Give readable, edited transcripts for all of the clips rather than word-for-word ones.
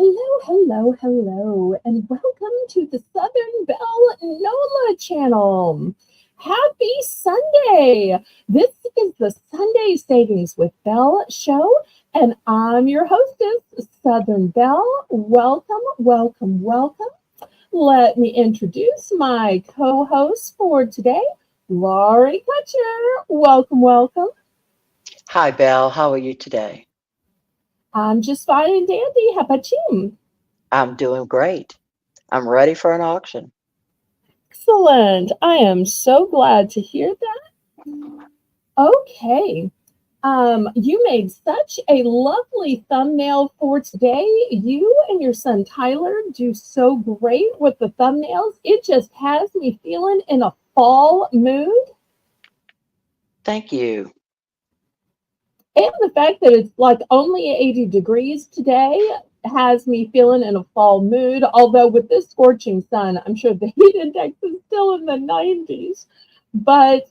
Hello, hello, hello, and welcome to the Southern Belle NOLA channel. Happy Sunday! This is the Sunday Savings with Belle show, and I'm your hostess, Southern Belle. Welcome, welcome, welcome. Let me introduce my co host for today, Laurie Kutcher. Welcome, welcome. Hi, Belle. How are you today? I'm just fine and dandy. How about you? I'm doing great. I'm ready for an auction. Excellent. I am so glad to hear that. Okay. You made such a lovely thumbnail for today. You and your son Tyler do so great with the thumbnails. It just has me feeling in a fall mood. Thank you. And the fact that it's like only 80 degrees today has me feeling in a fall mood. Although with this scorching sun, I'm sure the heat index is still in the 90s. But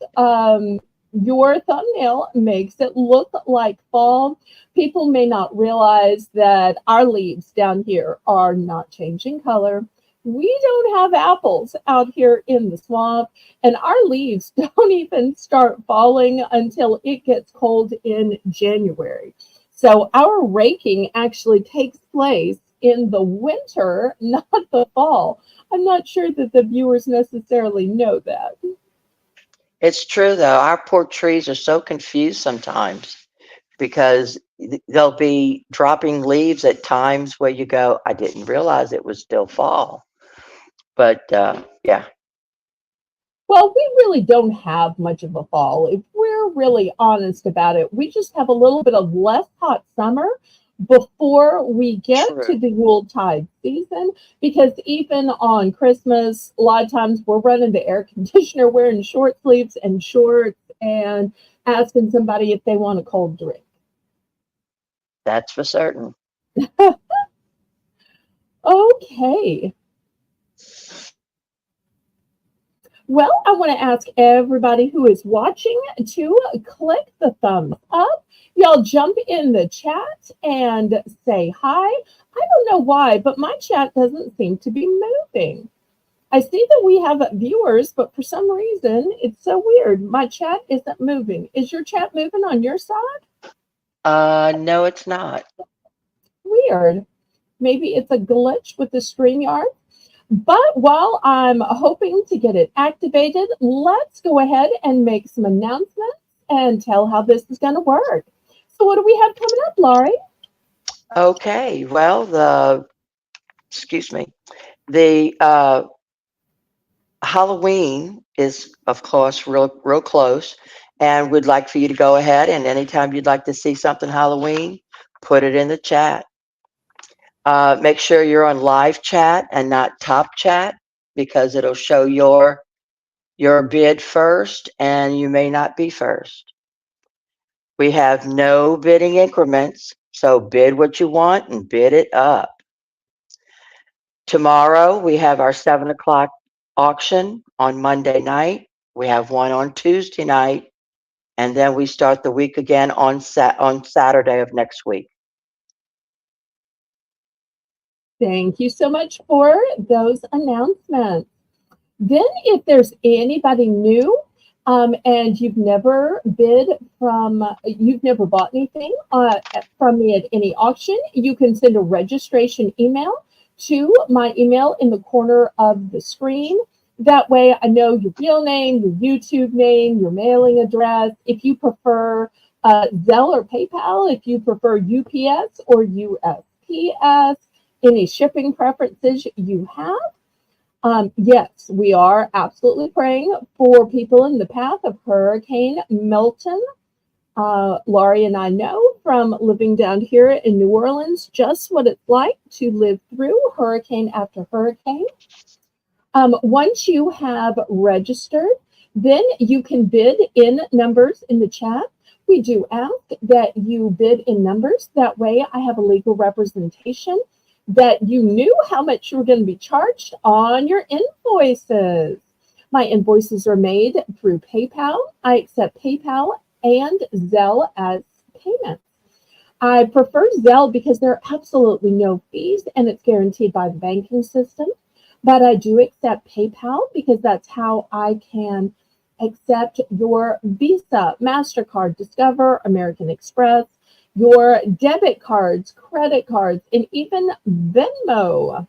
your thumbnail makes it look like fall. People may not realize that our leaves down here are not changing color. We don't have apples out here in the swamp, and our leaves don't even start falling until it gets cold in January. So our raking actually takes place in the winter, not the fall. I'm not sure that the viewers necessarily know that. It's true, though. Our poor trees are so confused sometimes because they'll be dropping leaves at times where you go, I didn't realize it was still fall. But yeah, Well, we really don't have much of a fall. If we're really honest about it, we just have a little bit of less hot summer before we get true. to the Yuletide season. Because even on Christmas, a lot of times we're running the air conditioner, wearing short sleeves and shorts, and asking somebody if they want a cold drink. That's for certain. Okay. Well, I want to ask everybody who is watching to click the thumbs up. Y'all jump in the chat and say hi. I don't know why, but my chat doesn't seem to be moving. I see that we have viewers, but for some reason, it's so weird. My chat isn't moving. Is your chat moving on your side? No, it's not. Weird. Maybe it's a glitch with the StreamYard. But while I'm hoping to get it activated, let's go ahead and make some announcements and tell how this is going to work. So, what do we have coming up, Laurie? Okay. Well, excuse me, the Halloween is, of course, real close, and we'd like for you to go ahead and anytime you'd like to see something Halloween, put it in the chat. Make sure you're on live chat and not top chat because it'll show your bid first, and you may not be first. We have no bidding increments, so bid what you want and bid it up. Tomorrow we have our 7 o'clock auction on Monday night. We have one on Tuesday night, and then we start the week again on Saturday of next week. Thank you so much for those announcements. Then, if there's anybody new and you've never bought anything from me at any auction, you can send a registration email to my email in the corner of the screen. That way, I know your real name, your YouTube name, your mailing address. If you prefer Zelle or PayPal, if you prefer UPS or USPS, any shipping preferences you have. Yes, we are absolutely praying for people in the path of Hurricane Milton. Laurie and I know from living down here in New Orleans just what it's like to live through hurricane after hurricane. Once you have registered, then you can bid in numbers in the chat. We do ask that you bid in numbers. That way I have a legal representation that you knew how much you were going to be charged on your invoices. My invoices are made through PayPal. I accept PayPal and Zelle as payment. I prefer Zelle because there are absolutely no fees and it's guaranteed by the banking system. But I do accept PayPal because that's how I can accept your Visa, MasterCard, Discover, American Express, your debit cards, credit cards, and even Venmo.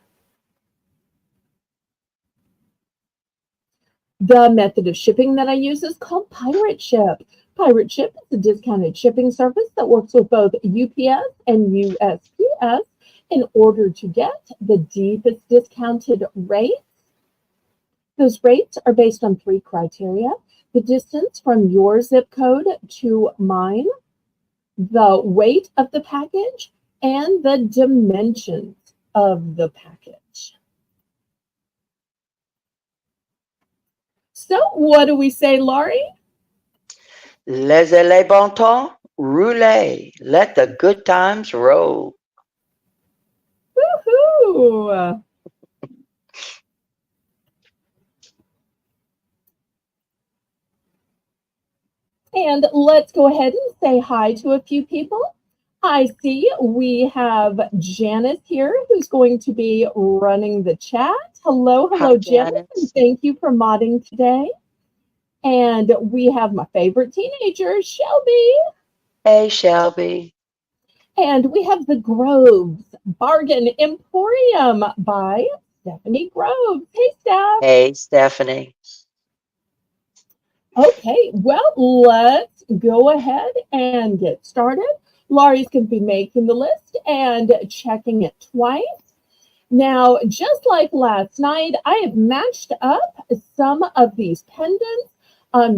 The method of shipping that I use is called Pirate Ship. Pirate Ship is a discounted shipping service that works with both UPS and USPS in order to get the deepest discounted rate. Those rates are based on three criteria: the distance from your zip code to mine, the weight of the package, and the dimensions of the package. So, what do we say, Laurie? Laissez les bon temps rouler. Let the good times roll. Woohoo! And let's go ahead and say hi to a few people. I see we have Janice here who's going to be running the chat. Hello, Hi, hello, Janice, and Janice. thank you for modding today. And we have my favorite teenager, Shelby. Hey, Shelby. And we have the Groves Bargain Emporium by Stephanie Groves. Hey, Steph. Hey, Stephanie. Okay, well, let's go ahead and get started. Laurie's going to be making the list and checking it twice. Now, just like last night, I have matched up some of these pendants.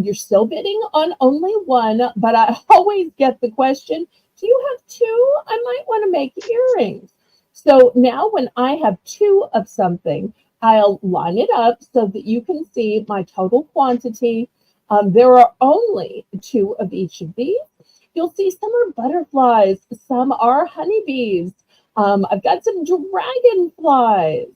You're still bidding on only one, but I always get the question, do you have two? I might want to make earrings. So now when I have two of something, I'll line it up so that you can see my total quantity. There are only two of each of these. You'll see some are butterflies, some are honeybees. I've got some dragonflies.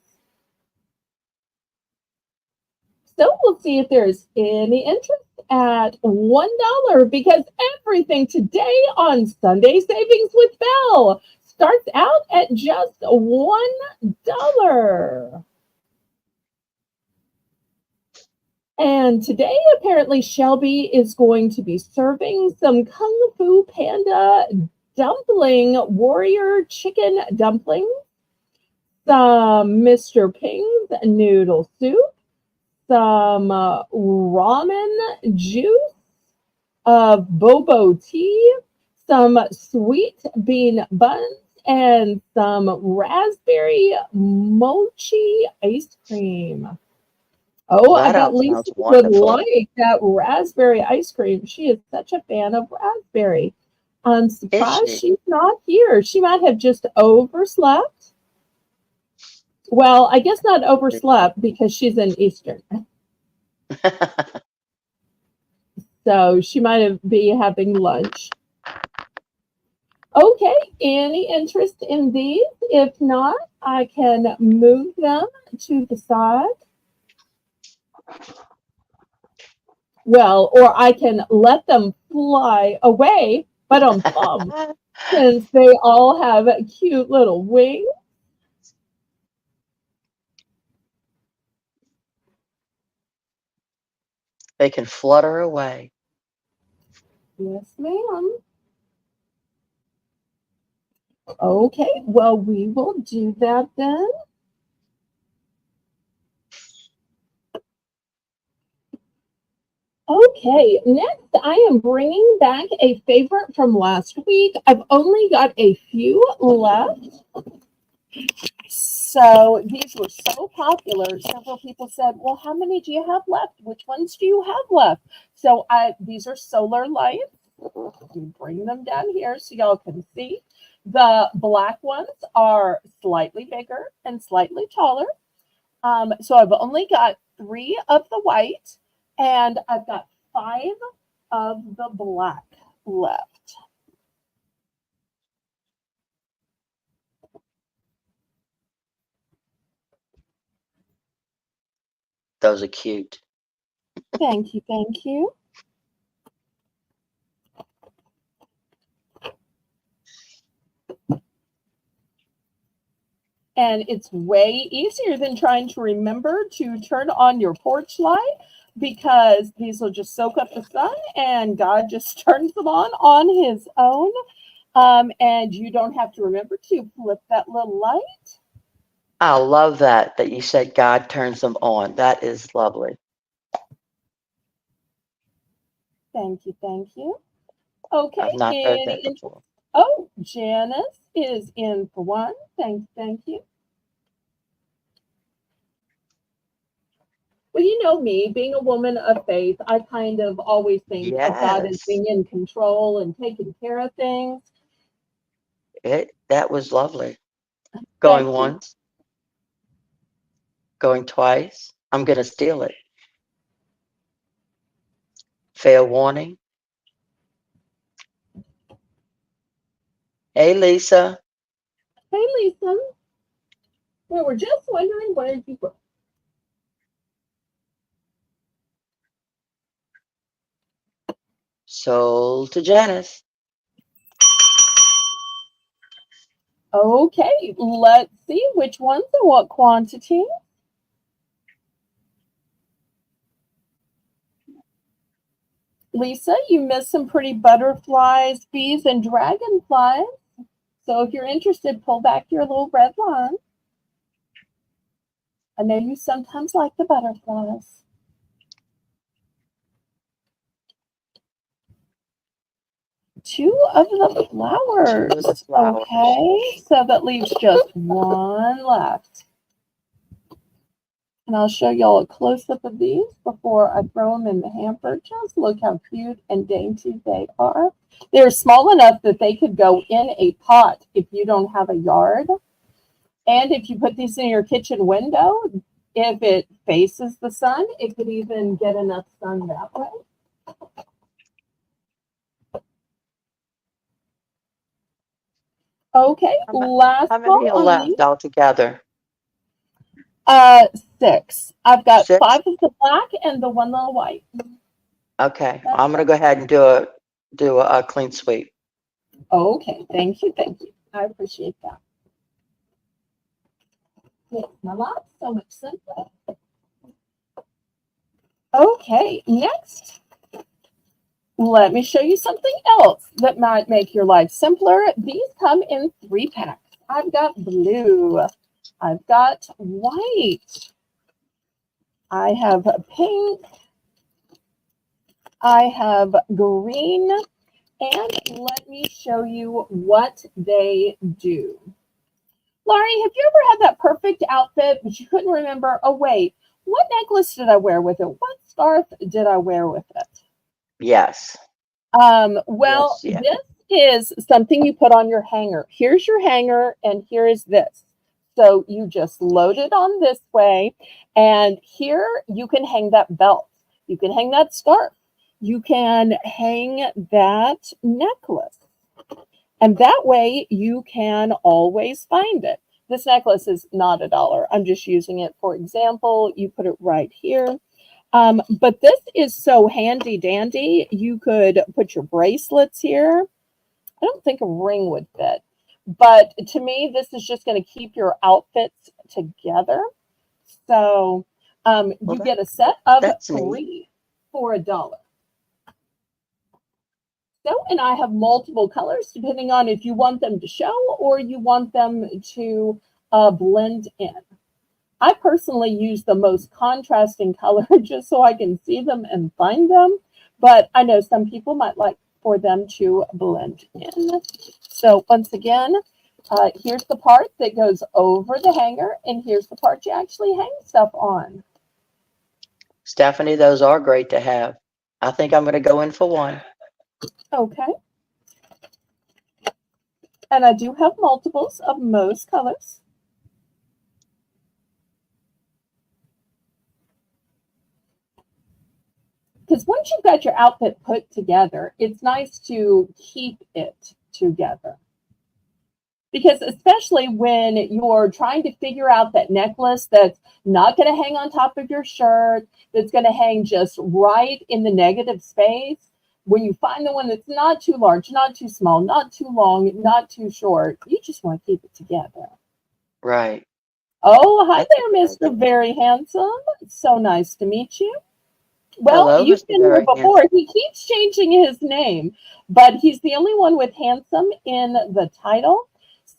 So we'll see if there's any interest at $1 because everything today on Sunday Savings with Belle starts out at just $1. And today, apparently, Shelby is going to be serving some Kung Fu Panda dumpling, warrior chicken dumplings, some Mr. Ping's noodle soup, some ramen juice, bobo tea, some sweet bean buns, and some raspberry mochi ice cream. Oh, I That bet all Lisa sounds would wonderful. like that raspberry ice cream. She is such a fan of raspberry. I'm Is surprised she? she's not here. She might have just overslept. Well, I guess not overslept because she's in Eastern. So she might have be having lunch. Okay, any interest in these? If not, I can move them to the side. Well, or I can let them fly away, but since they all have cute little wings. They can flutter away. Yes, ma'am. Okay, well, we will do that then. Okay, next I am bringing back a favorite from last week. I've only got a few left. So these were so popular. Several people said, "Well, how many do you have left? Which ones do you have left?" So these are solar lights. Bring them down here so y'all can see. The black ones are slightly bigger and slightly taller. So I've only got 3 of the white, and I've got 5 of the black left. Those are cute. Thank you, thank you. And it's way easier than trying to remember to turn on your porch light, because these will just soak up the sun and God just turns them on his own. And you don't have to remember to flip that little light. I love that you said God turns them on. That is lovely. Thank you, thank you. Okay, I've not heard that before. Oh, Janice is in for one. Thank you. Well, you know me, being a woman of faith, I kind of always think of God as Yes, being in control and taking care of things. that was lovely. Going Thank you. once, going twice. I'm gonna steal it. Fair warning. Hey, Lisa. Hey, Lisa. We were just wondering where you were. Sold to Janice. Okay, let's see which ones and what quantity. Lisa, you missed some pretty butterflies, bees, and dragonflies. So if you're interested, pull back your little red line. I know you sometimes like the butterflies. Two of the flowers. Two of the flowers. Okay, so that leaves just one left. And I'll show y'all a close-up of these before I throw them in the hamper. Just look how cute and dainty they are. They're small enough that they could go in a pot if you don't have a yard. And if you put these in your kitchen window, if it faces the sun, it could even get enough sun that way. Okay, last How many call are on these. left altogether? 6. I've got 6? 5 of the black and the one little white. Okay, I'm gonna go ahead and do a clean sweep. Okay, thank you. I appreciate that. Makes my life so much simpler. Okay, next, let me show you something else that might make your life simpler. These come in 3 packs. I've got blue. I've got white. I have pink. I have green. And let me show you what they do. Laurie, have you ever had that perfect outfit, but you couldn't remember, oh, wait, what necklace did I wear with it? What scarf did I wear with it? Yes. Well, Yes. this is something you put on your hanger. Here's your hanger, and here is this. So you just load it on this way, and here you can hang that belt. You can hang that scarf. You can hang that necklace. And that way you can always find it. This necklace is not $1. I'm just using it for example. You put it right here. But this is so handy dandy. You could put your bracelets here. I don't think a ring would fit. But to me, this is just going to keep your outfits together. So you get a set of That's 3 neat. for $1. So, and I have multiple colors depending on if you want them to show or you want them to blend in. I personally use the most contrasting color just so I can see them and find them. But I know some people might like for them to blend in. So once again, here's the part that goes over the hanger, and here's the part you actually hang stuff on. Stephanie, those are great to have. I think I'm going to go in for one. Okay. And I do have multiples of most colors. Because once you've got your outfit put together, it's nice to keep it together. Because especially when you're trying to figure out that necklace that's not going to hang on top of your shirt, that's going to hang just right in the negative space, when you find the one that's not too large, not too small, not too long, not too short, you just want to keep it together. Right. Oh, hi That's a there, good Mr. idea. Very Handsome. It's so nice to meet you. Well, Hello, you've Mr. been here Very before. Handsome. He keeps changing his name, but he's the only one with handsome in the title.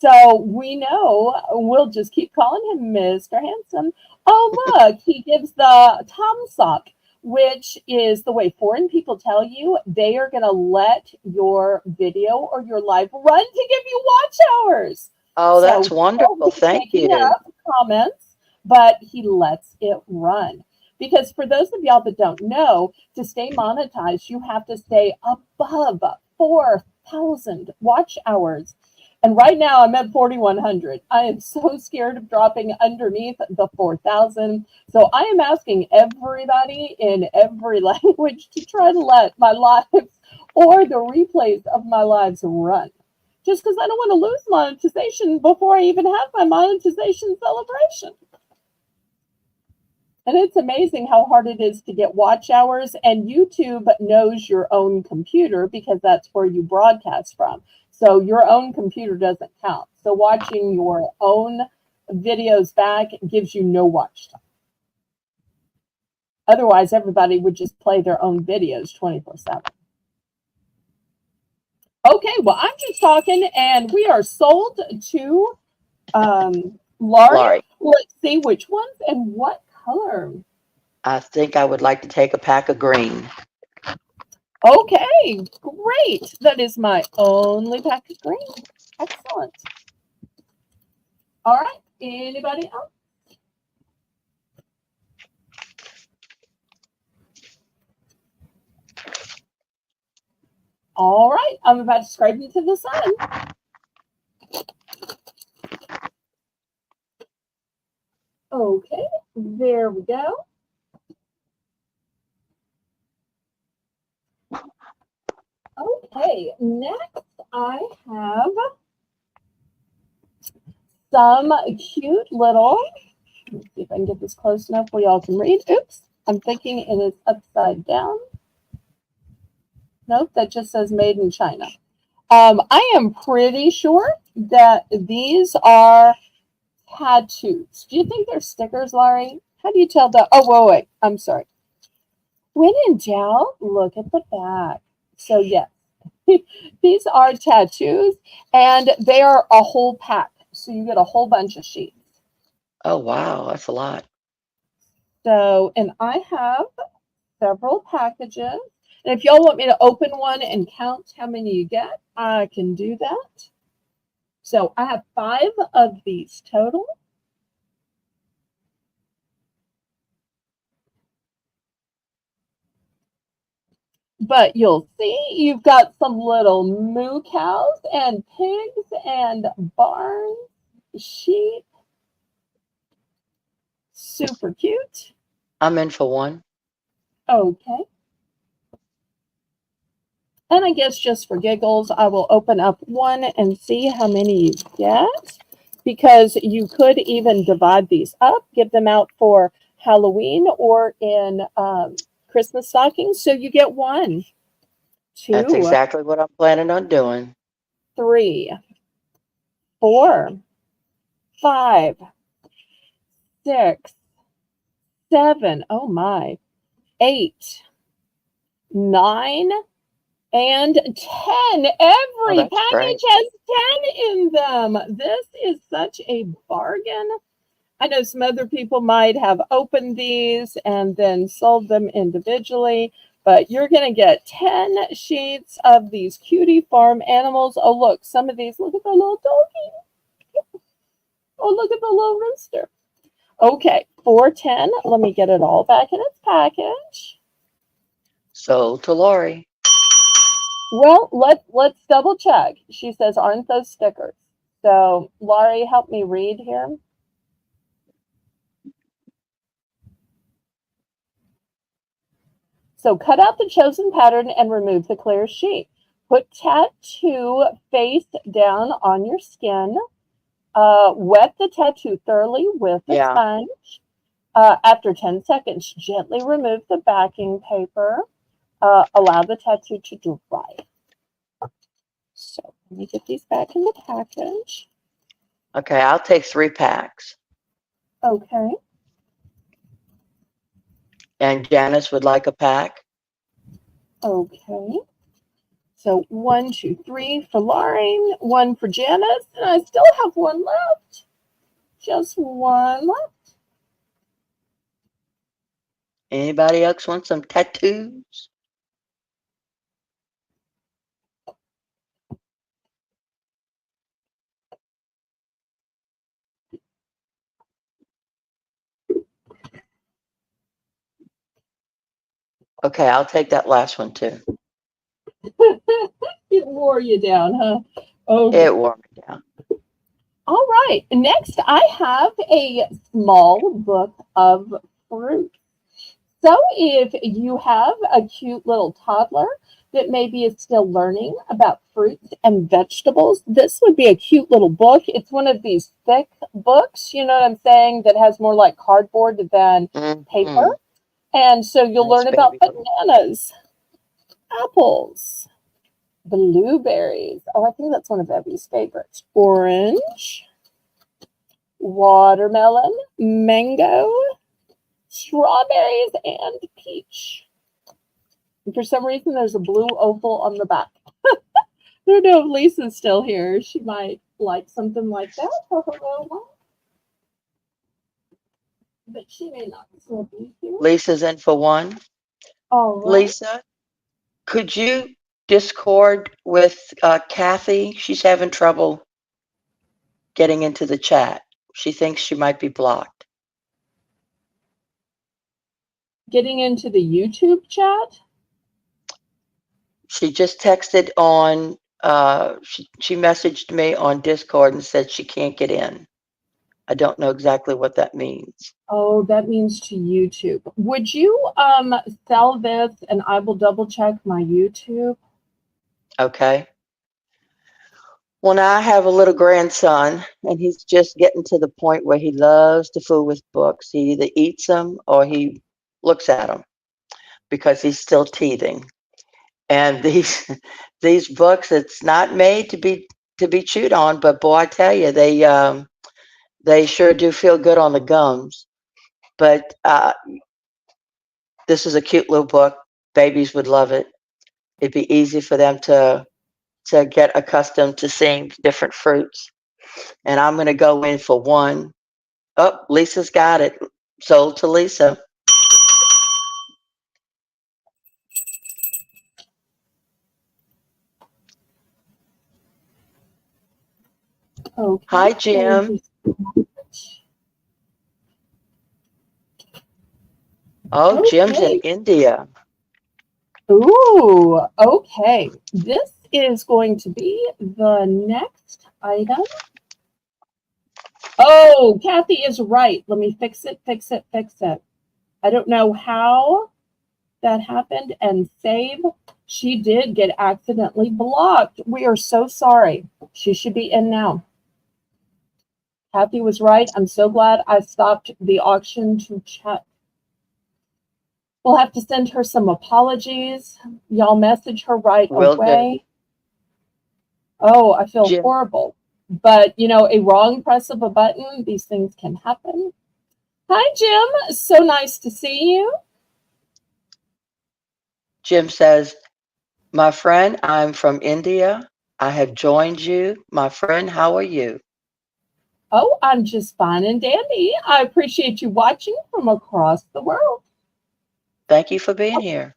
So we know we'll just keep calling him Mr. Handsome. Oh, look, he gives the Tom sock, which is the way foreign people tell you they are going to let your video or your live run to give you watch hours. Oh, So that's he won't wonderful. be Thank taking you. up comments, but he lets it run. Because for those of y'all that don't know, to stay monetized, you have to stay above 4,000 watch hours. And right now I'm at 4,100. I am so scared of dropping underneath the 4,000. So I am asking everybody in every language to try to let my lives or the replays of my lives run. Just because I don't want to lose monetization before I even have my monetization celebration. And it's amazing how hard it is to get watch hours. And YouTube knows your own computer because that's where you broadcast from. So your own computer doesn't count. So watching your own videos back gives you no watch time. Otherwise, everybody would just play their own videos 24/7. Okay, well, I'm just talking, and we are sold to Laurie. Laurie, Let's see which ones and what color. I think I would like to take a pack of green. Okay, great. That is my only pack of green. Excellent. All right. Anybody else? All right. I'm about to scrape into the sun. Okay. There we go. Okay. Next, I have some cute little. Let's see if I can get this close enough where y'all can read. Oops. I'm thinking it is upside down. Nope, that just says made in China. I am pretty sure that these are tattoos. Do you think they're stickers, Laurie? How do you tell that? Oh, wait. I'm sorry. When in doubt, look at the back. So, yes, these are tattoos, and they are a whole pack. So you get a whole bunch of sheets. Oh, wow, that's a lot. So, and I have several packages. And if y'all want me to open one and count how many you get, I can do that. So I have 5 of these total. But you'll see you've got some little moo cows and pigs and barns, sheep. Super cute. I'm in for one. Okay. And I guess just for giggles, I will open up one and see how many you get. Because you could even divide these up, give them out for Halloween or in Christmas stockings. So you get 1, That's 2, exactly what I'm planning on doing. 3, 4, 5, 6, 7, oh my, 8, 9, and 10. Oh, Every that's great. package has 10 in them. This is such a bargain. I know some other people might have opened these and then sold them individually, but you're going to get 10 sheets of these cutie farm animals. Oh, look, some of these, look at the little doggy. Oh, look at the little rooster. Okay, 410. Let me get it all back in its package. So to Laurie. Well, let's double check. She says, aren't those stickers? So, Laurie, help me read here. So cut out the chosen pattern and remove the clear sheet. Put tattoo face down on your skin. Wet the tattoo thoroughly with a Yeah, sponge. After 10 seconds, gently remove the backing paper. Allow the tattoo to dry. So let me get these back in the package. Okay, I'll take 3 packs. Okay. And Janice would like a pack. Okay. So 1, 2, 3 for Lauren, 1 for Janice, and I still have 1 left. Just 1 left. Anybody else want some tattoos? Okay, I'll take that last one too. It wore you down, huh? Okay. It wore me down. All right. Next, I have a small book of fruit. So if you have a cute little toddler that maybe is still learning about fruits and vegetables, this would be a cute little book. It's one of these thick books, you know what I'm saying, that has more like cardboard than paper. And so you'll learn about bananas, apples, blueberries. Oh, I think that's one of Evie's favorites. Orange, watermelon, mango, strawberries, and peach. And for some reason, there's a blue oval on the back. I don't know if Lisa's still here. She might like something like that for her little one. But she may not still be here. Lisa's in for 1. All right. Lisa, could you Discord with Kathy? She's having trouble getting into the chat. She thinks she might be blocked. Getting into the YouTube chat? She just texted on, she messaged me on Discord and said she can't get in. I don't know exactly what that means. Oh, that means to YouTube. Would you sell this and I will double check my YouTube? Okay. Well, now I have a little grandson, and he's just getting to the point where he loves to fool with books. He either eats them or he looks at them because he's still teething. And these books, it's not made to be chewed on, but boy, I tell you, they sure do feel good on the gums. But this is a cute little book. Babies would love it. It'd be easy for them to get accustomed to seeing different fruits. And I'm going to go in for 1. Oh, Lisa's got it. Sold to Lisa. Okay. Hi, Jim. Oh, Okay. Jim's in India. Ooh, okay. This is going to be the next item. Oh, Kathy is right. Let me fix it. I don't know how that happened. And save. She did get accidentally blocked. We are so sorry. She should be in now. Kathy was right. I'm so glad I stopped the auction to check. We'll have to send her some apologies. Y'all message her right away. Oh, I feel horrible. But, you know, a wrong press of a button, these things can happen. Hi, Jim. So nice to see you. Jim says, my friend, I'm from India. I have joined you. My friend, how are you? Oh, I'm just fine and dandy. I appreciate you watching from across the world. Thank you for being here.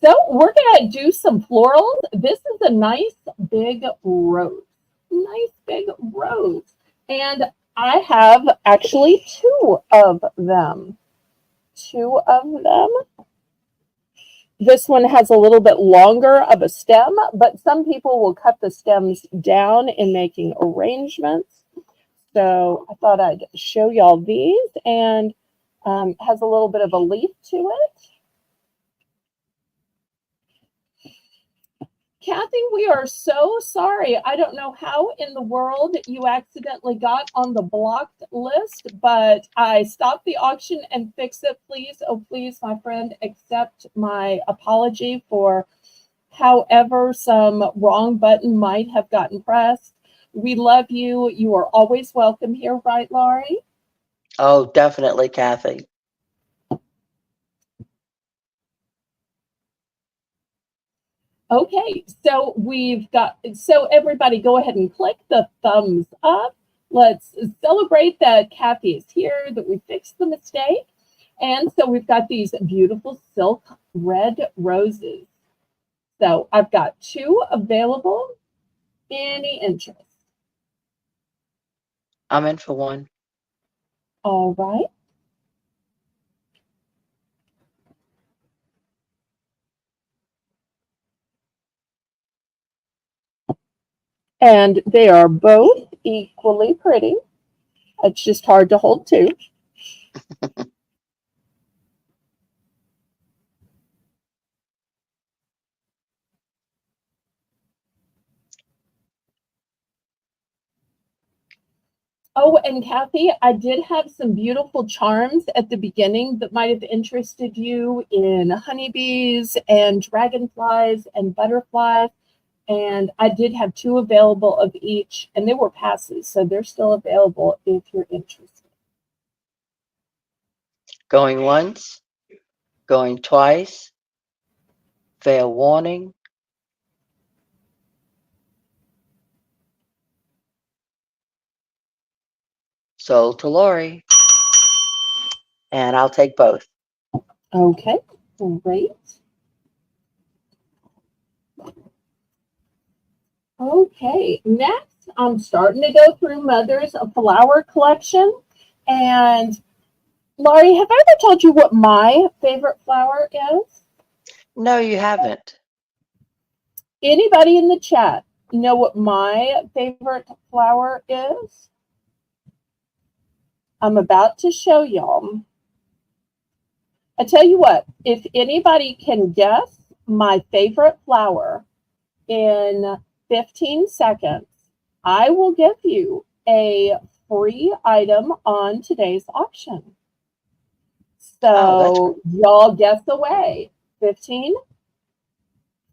So we're going to do some florals. This is a nice big rose. Nice big rose. And I have actually 2 of them. 2 of them. This one has a little bit longer of a stem, but some people will cut the stems down in making arrangements. So I thought I'd show y'all these, and has a little bit of a leaf to it. Kathy, we are so sorry. I don't know how in the world you accidentally got on the blocked list, but I stopped the auction and fixed it. Please, oh please, my friend, accept my apology for however some wrong button might have gotten pressed. We love you. You are always welcome here, right, Laurie? Oh, definitely, Kathy. Okay, so so everybody go ahead and click the thumbs up. Let's celebrate that Kathy is here, that we fixed the mistake. And so we've got these beautiful silk red roses. So I've got 2 available. Any interest? I'm in for one. All right. And they are both equally pretty. It's just hard to hold 2. Oh, and Kathy, I did have some beautiful charms at the beginning that might have interested you in honeybees and dragonflies and butterflies. And I did have 2 available of each, and they were passes, so they're still available if you're interested. Going once, going twice, fair warning. Sold to Lori. And I'll take both. Okay, great. Okay, next I'm starting to go through Mother's flower collection. And Laurie, have I ever told you what my favorite flower is? No, you haven't. Anybody in the chat know what my favorite flower is? I'm about to show y'all. I tell you what, if anybody can guess my favorite flower in 15 seconds, I will give you a free item on today's auction. Oh, So y'all guess away. 15,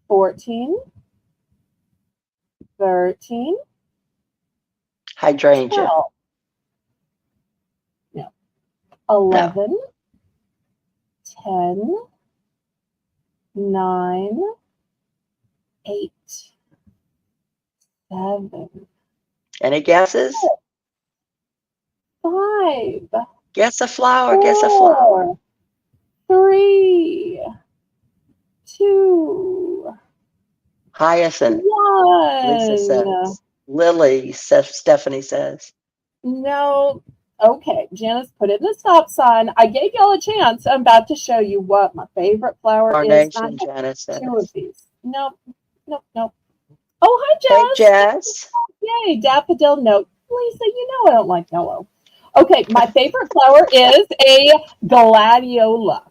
14, 13, hydrangea. 12, no, No. 11, 10, 9, 8, 7, Any guesses? 5, Guess a flower. Guess a flower. 4, 3, 2, Hyacinth. Lisa 1. says. Lily, Stephanie says. No. Okay, Janice put in the stop sign. I gave y'all a chance. I'm about to show you what my favorite flower is. And I Carnation, Janice have 2 of says. these. Nope, nope, nope. Oh, hi, Hey, Jess. Jess. Yay, daffodil. No, Lisa, you know I don't like yellow. Okay, my favorite flower is a gladiola.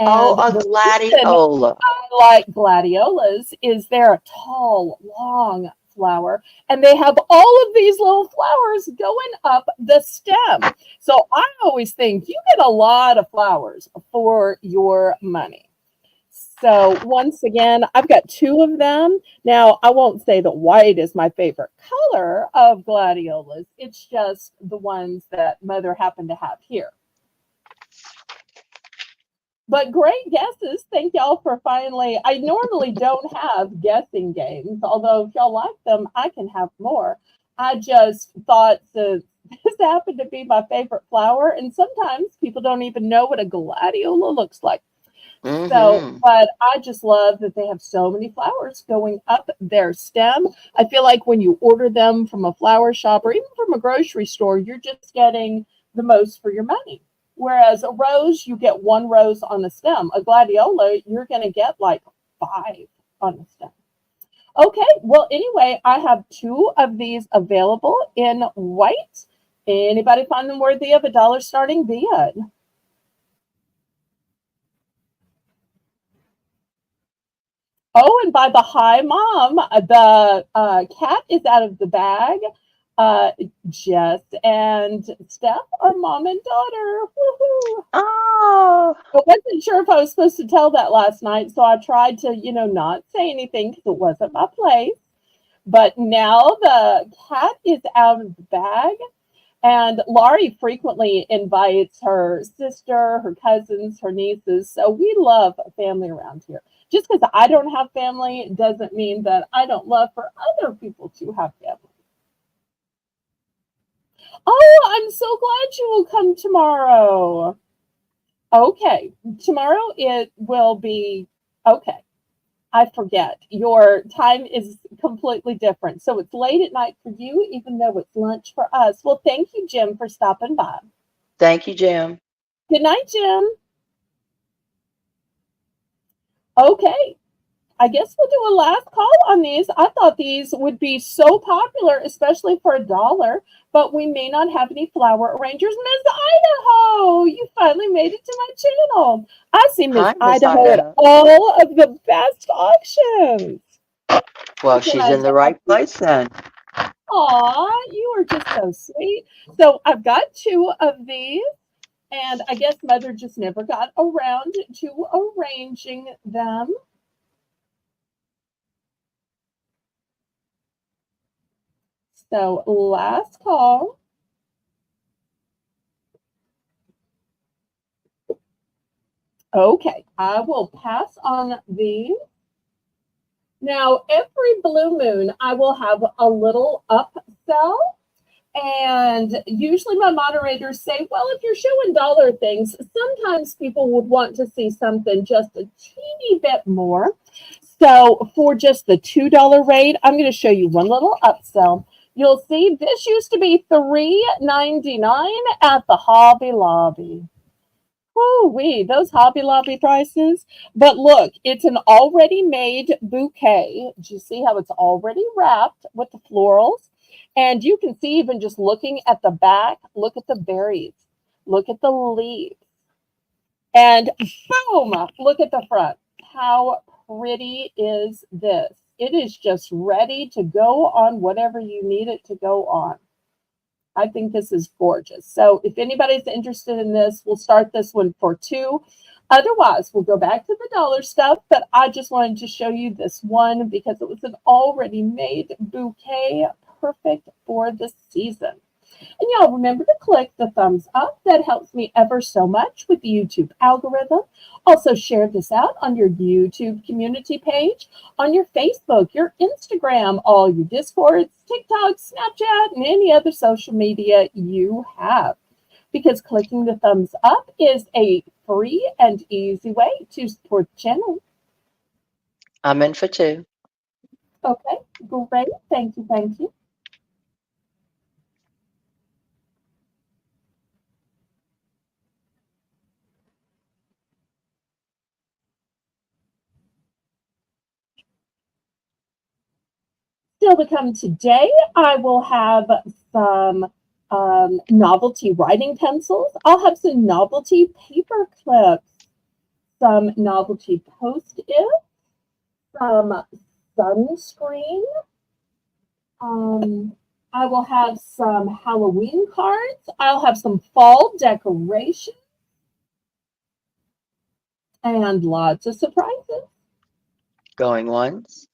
Oh, And a the reason gladiola. I like gladiolas is they're a tall, long flower, and they have all of these little flowers going up the stem. So I always think you get a lot of flowers for your money. So once again, I've got 2 of them. Now, I won't say that white is my favorite color of gladiolas. It's just the ones that Mother happened to have here. But great guesses. Thank y'all for finally. I normally don't have guessing games, although if y'all like them, I can have more. I just thought that this happened to be my favorite flower, and sometimes people don't even know what a gladiola looks like. So, Mm-hmm. but I just love that they have so many flowers going up their stem. I feel like when you order them from a flower shop or even from a grocery store, you're just getting the most for your money. Whereas a rose, you get 1 rose on a stem. A gladiola, you're going to get like 5 on the stem. Okay, well, anyway, I have 2 of these available in white. Anybody find them worthy of $1 starting bid? Oh, and by the hi, mom, the cat is out of the bag. Jess and Steph are mom and daughter. Woohoo! Oh, I wasn't sure if I was supposed to tell that last night, so I tried to, not say anything because it wasn't my place. But now the cat is out of the bag. And Laurie frequently invites her sister, her cousins, her nieces. So we love family around here. Just because I don't have family doesn't mean that I don't love for other people to have family. Oh, I'm so glad you will come tomorrow. Okay, tomorrow it will be okay. I forget. Your time is completely different. So it's late at night for you, even though it's lunch for us. Well, thank you, Jim, for stopping by. Thank you, Jim. Good night, Jim. Okay, I guess we'll do a last call on these. I thought these would be so popular, especially for $1, but we may not have any flower arrangers. Miss Idaho, you finally made it to my channel. I see Miss Hi, Miss Idaho at Idaho. all of the best auctions. Well, Can she's I in the tell right you? place then. Aw, you are just so sweet. So I've got 2 of these, and I guess Mother just never got around to arranging them. So last call. Okay, I will pass on these. Now, every blue moon, I will have a little upsell. And usually my moderators say, well, if you're showing dollar things, sometimes people would want to see something just a teeny bit more. So for just the $2 rate, I'm going to show you one little upsell. You'll see this used to be $3.99 at the Hobby Lobby. Woo-wee, those Hobby Lobby prices. But look, it's an already made bouquet. Do you see how it's already wrapped with the florals? And you can see even just looking at the back, look at the berries, look at the leaves. And boom, look at the front. How pretty is this? It is just ready to go on whatever you need it to go on. I think this is gorgeous. So if anybody's interested in this, we'll start this one for 2. Otherwise, we'll go back to the dollar stuff, but I just wanted to show you this one because it was an already made bouquet, perfect for the season. And y'all remember to click the thumbs up. That helps me ever so much with the YouTube algorithm. Also share this out on your YouTube community page, on your Facebook, your Instagram, all your Discords, TikTok, Snapchat, and any other social media you have. Because clicking the thumbs up is a free and easy way to support the channel. I'm in for 2. Okay, great. Thank you, thank you. Still to come today, I will have some novelty writing pencils. I'll have some novelty paper clips, some novelty post-its, some sunscreen. I will have some Halloween cards. I'll have some fall decorations and lots of surprises. Going once.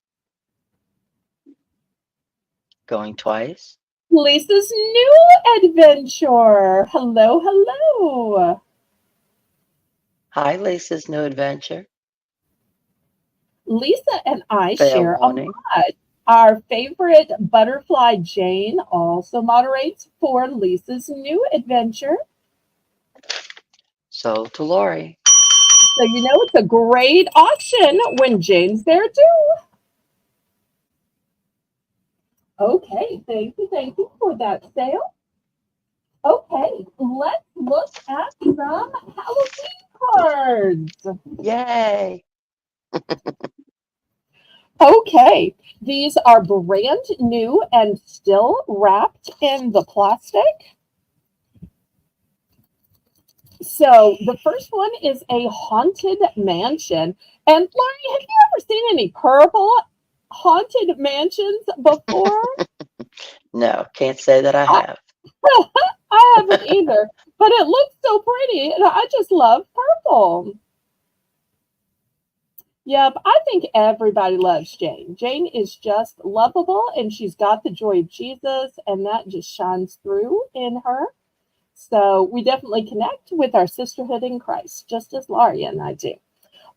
Going twice. Lisa's new adventure. Hello, hello. Hi, Lisa's new adventure. Lisa and I Fair share a warning. lot. Our favorite butterfly Jane also moderates for Lisa's new adventure. So to Lori. So you know it's a great auction when Jane's there too. Okay, thank you for that sale. Okay, let's look at some Halloween cards. Yay. Okay, these are brand new and still wrapped in the plastic. So the first one is a haunted mansion. And Laurie, have you ever seen any purple haunted mansions before? No, can't say that I I, have. I haven't either, but it looks so pretty, and I just love purple. Yep, I think everybody loves Jane. Jane is just lovable and she's got the joy of Jesus, and that just shines through in her. So we definitely connect with our sisterhood in Christ, just as Laurie and I do.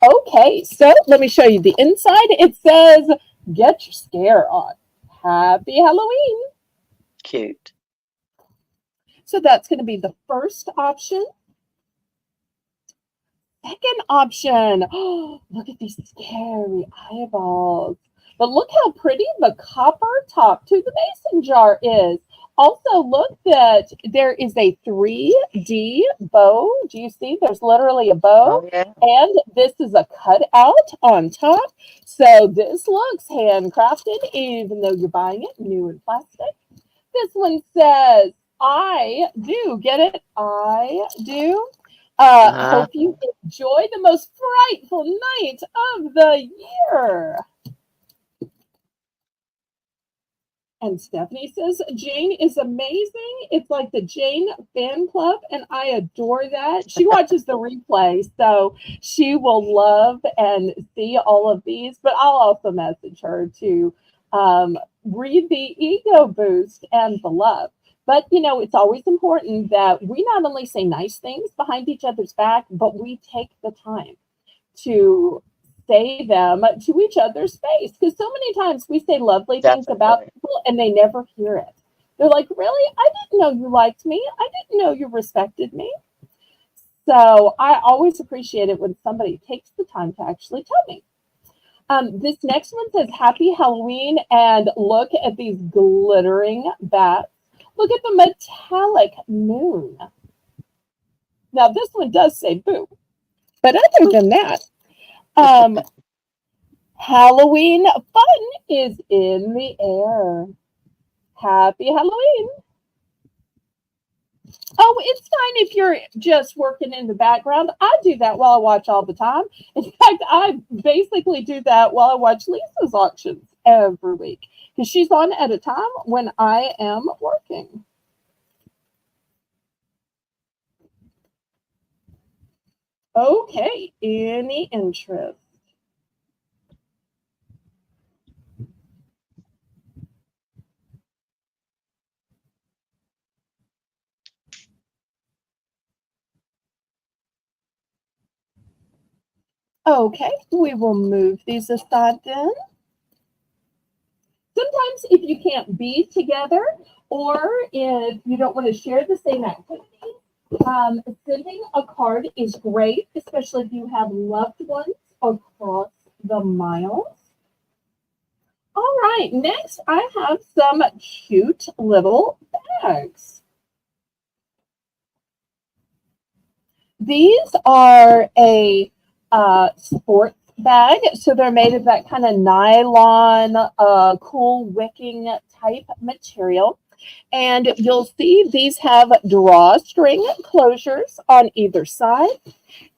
Okay, so let me show you the inside. It says, "Get your scare on. Happy Halloween." Cute. So that's going to be the first option. Second option. Oh, look at these scary eyeballs. But look how pretty the copper top to the mason jar is. Also, look that there is a 3D bow. Do you see? There's literally a bow. Oh, yeah. And this is a cutout on top. So this looks handcrafted, even though you're buying it new in plastic. This one says, "I do." Get it? I do. Uh-huh. Hope you enjoy the most frightful night of the year. And Stephanie says, "Jane is amazing. It's like the Jane fan club, and I adore that." She watches the replay, so she will love and see all of these. But I'll also message her to read the ego boost and the love. But it's always important that we not only say nice things behind each other's back, but we take the time to say them to each other's face. Because so many times we say lovely things about Definitely. people and they never hear it. They're like, "Really? I didn't know you liked me. I didn't know you respected me." So I always appreciate it when somebody takes the time to actually tell me. This next one says, "Happy Halloween," and look at these glittering bats. Look at the metallic moon. Now, this one does say boo. But other than that, um, Halloween fun is in the air. Happy Halloween. Oh, it's fine if you're just working in the background. I do that while I watch all the time. In fact, I basically do that while I watch Lisa's auctions every week because she's on at a time when I am working. Okay, any interest? Okay, we will move these aside then. Sometimes if you can't be together or if you don't want to share the same activity, sending a card is great, especially if you have loved ones across the miles. All right, next I have some cute little bags. These are a sports bag, so they're made of that kind of nylon, cool wicking type material. And you'll see these have drawstring closures on either side.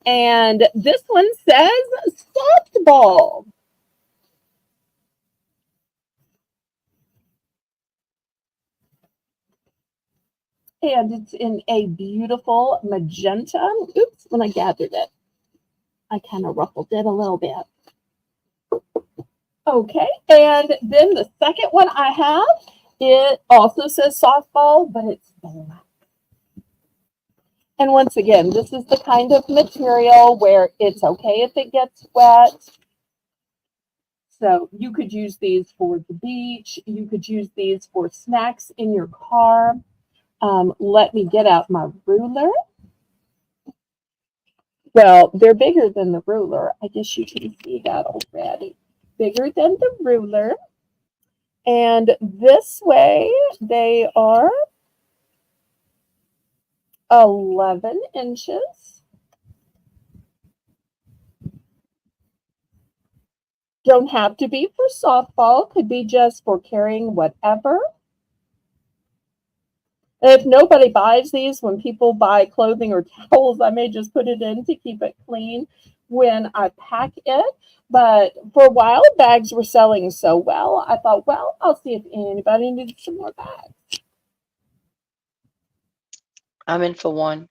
And this one says softball. And it's in a beautiful magenta. Oops, when I gathered it, I kind of ruffled it a little bit. Okay, and then the second one I have, it also says softball, but it's black. And once again, this is the kind of material where it's okay if it gets wet. So you could use these for the beach. You could use these for snacks in your car. Let me get out my ruler. Well, they're bigger than the ruler. I guess you can see that already. Bigger than the ruler. And this way they are 11 inches. Don't have to be for softball, could be just for carrying whatever. And if nobody buys these, when people buy clothing or towels, I may just put it in to keep it clean when I pack it. But for a while, bags were selling so well, I thought, well, I'll see if anybody needs some more bags. I'm in for one.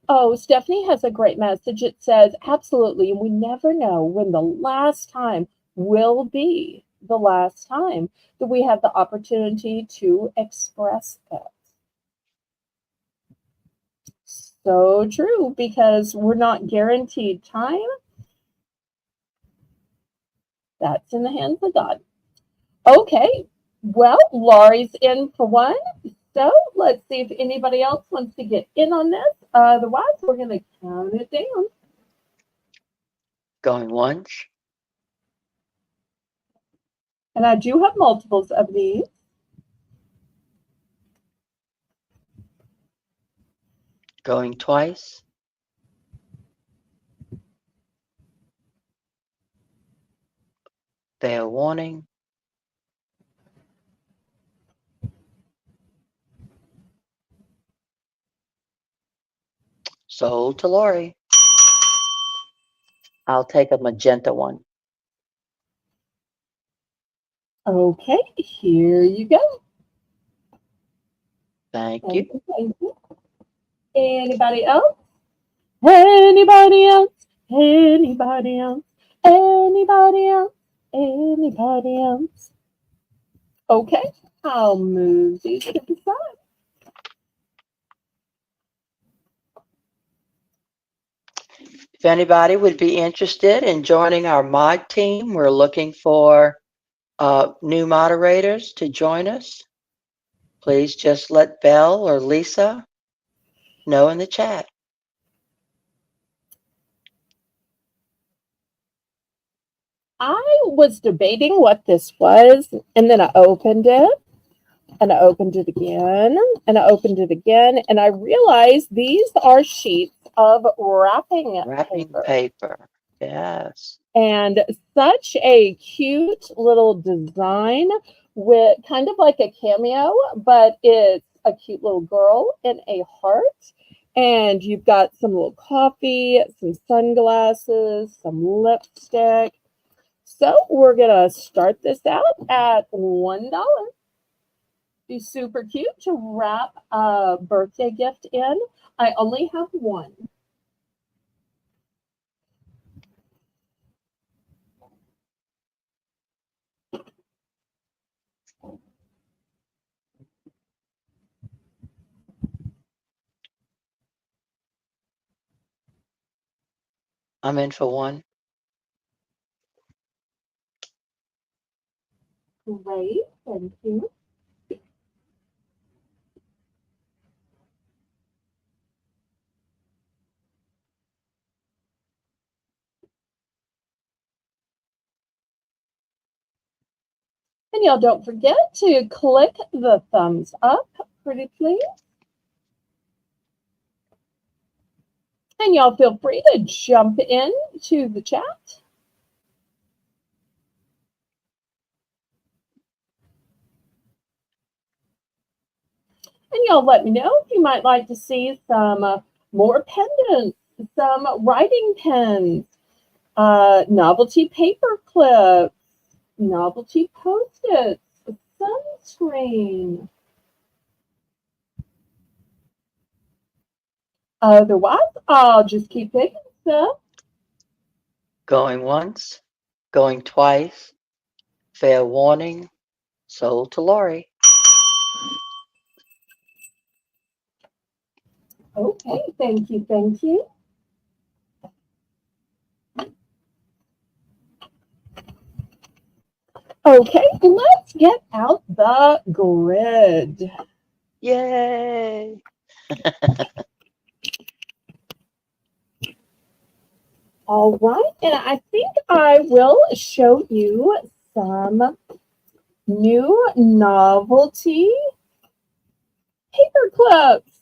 Oh, Stephanie has a great message. It says, absolutely. And we never know when the last time will be the last time that we have the opportunity to express it. So true, because we're not guaranteed time. That's in the hands of God. Okay. Well, Laurie's in for one. So let's see if anybody else wants to get in on this. Otherwise, we're going to count it down. Going once, And I do have multiples of these. going twice, fair warning, sold to Lori. I'll take a magenta one. Okay, here you go. Thank you. Thank you. Anybody else? Anybody else? Anybody else? Anybody else? Anybody else? Okay, I'll move these to the side. If anybody would be interested in joining our mod team, we're looking for new moderators to join us. Please just let Belle or Lisa know in the chat. I was debating what this was, and then I opened it, and I opened it again, and I opened it again, and I realized these are sheets of wrapping paper. Yes. And such a cute little design with kind of like a cameo, but it's a cute little girl in a heart. And you've got some little coffee, some sunglasses, some lipstick. So we're going to start this out at $1. Be super cute to wrap a birthday gift in. I only have one. I'm in for one. Great, thank you. And y'all don't forget to click the thumbs up, pretty please. And y'all feel free to jump in to the chat. And y'all let me know if you might like to see some more pendants, some writing pens, novelty paper clips, novelty post-its, sunscreen. Otherwise, I'll just keep picking stuff. Going once, going twice, fair warning, sold to Lori. Okay, thank you, thank you. Okay, let's get out the grid. Yay! All right, and I think I will show you some new novelty paper clips.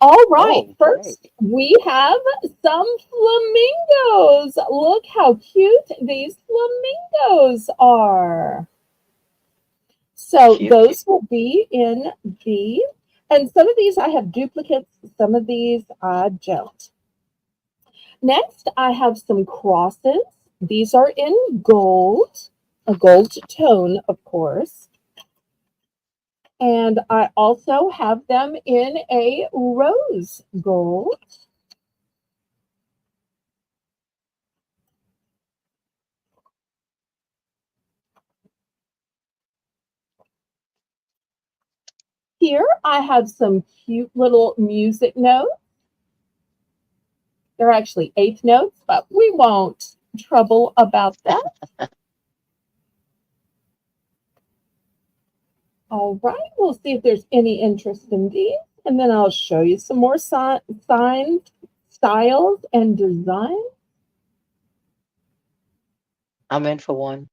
All right, first we have some flamingos. Look how cute these flamingos are. So those will be in the, and some of these I have duplicates, some of these I don't. Next, I have some crosses. These are in gold, a gold tone, of course. And I also have them in a rose gold. here I have some cute little music notes. They're actually eighth notes, but we won't trouble about that. All right, we'll see if there's any interest in these, and then I'll show you some more signs, styles, and design. I'm in for one.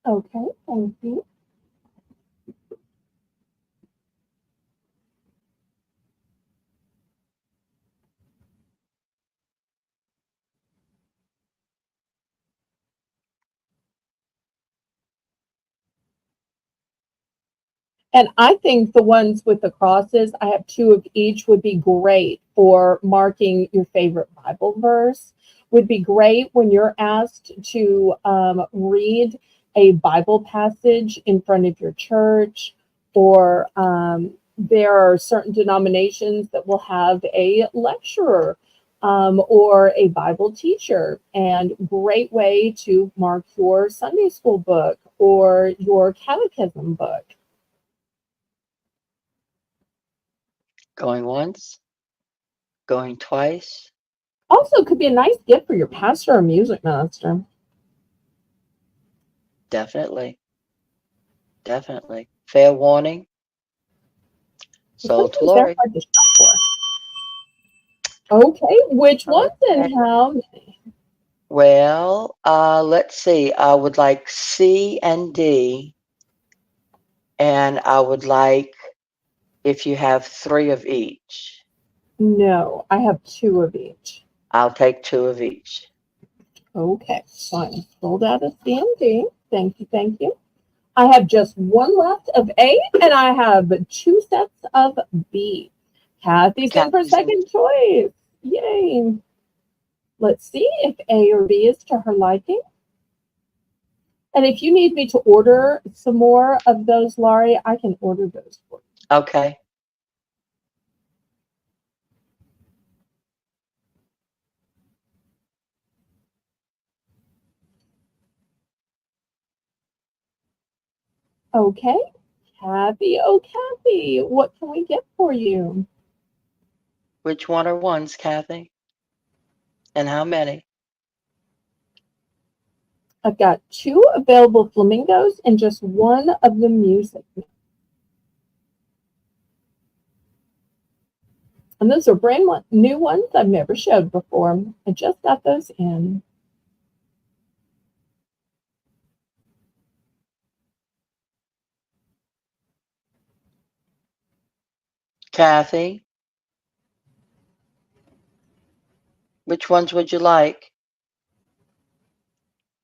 Okay, thank you. And I think the ones with the crosses, I have two of each, would be great for marking your favorite Bible verse. Would be great when you're asked to read a Bible passage in front of your church, or there are certain denominations that will have a lecturer or a Bible teacher, and great way to mark your Sunday school book or your catechism book. Going once, going twice. Also, could be a nice gift for your pastor or music minister. Definitely. Definitely. Fair warning. Sold to Sometimes they're Lori. hard to shop for. Okay, which ones Okay. and how many? Well, let's see. I would like C and D, and I would like if you have 3 of each. No, I have two of each. I'll take 2 of each. Okay, so I'm sold out of C and D. Thank you, thank you. I have just one left of A, and I have two sets of B. Kathy's in for Kathy's in. second choice. Yay. Let's see if A or B is to her liking. And if you need me to order some more of those, Laurie, I can order those for you. Okay. Okay. Kathy, oh, Kathy, what can we get for you? Which one are ones, Kathy? And how many? I've got two available flamingos and just one of the music. And those are brand new ones I've never showed before. I just got those in. Kathy, which ones would you like?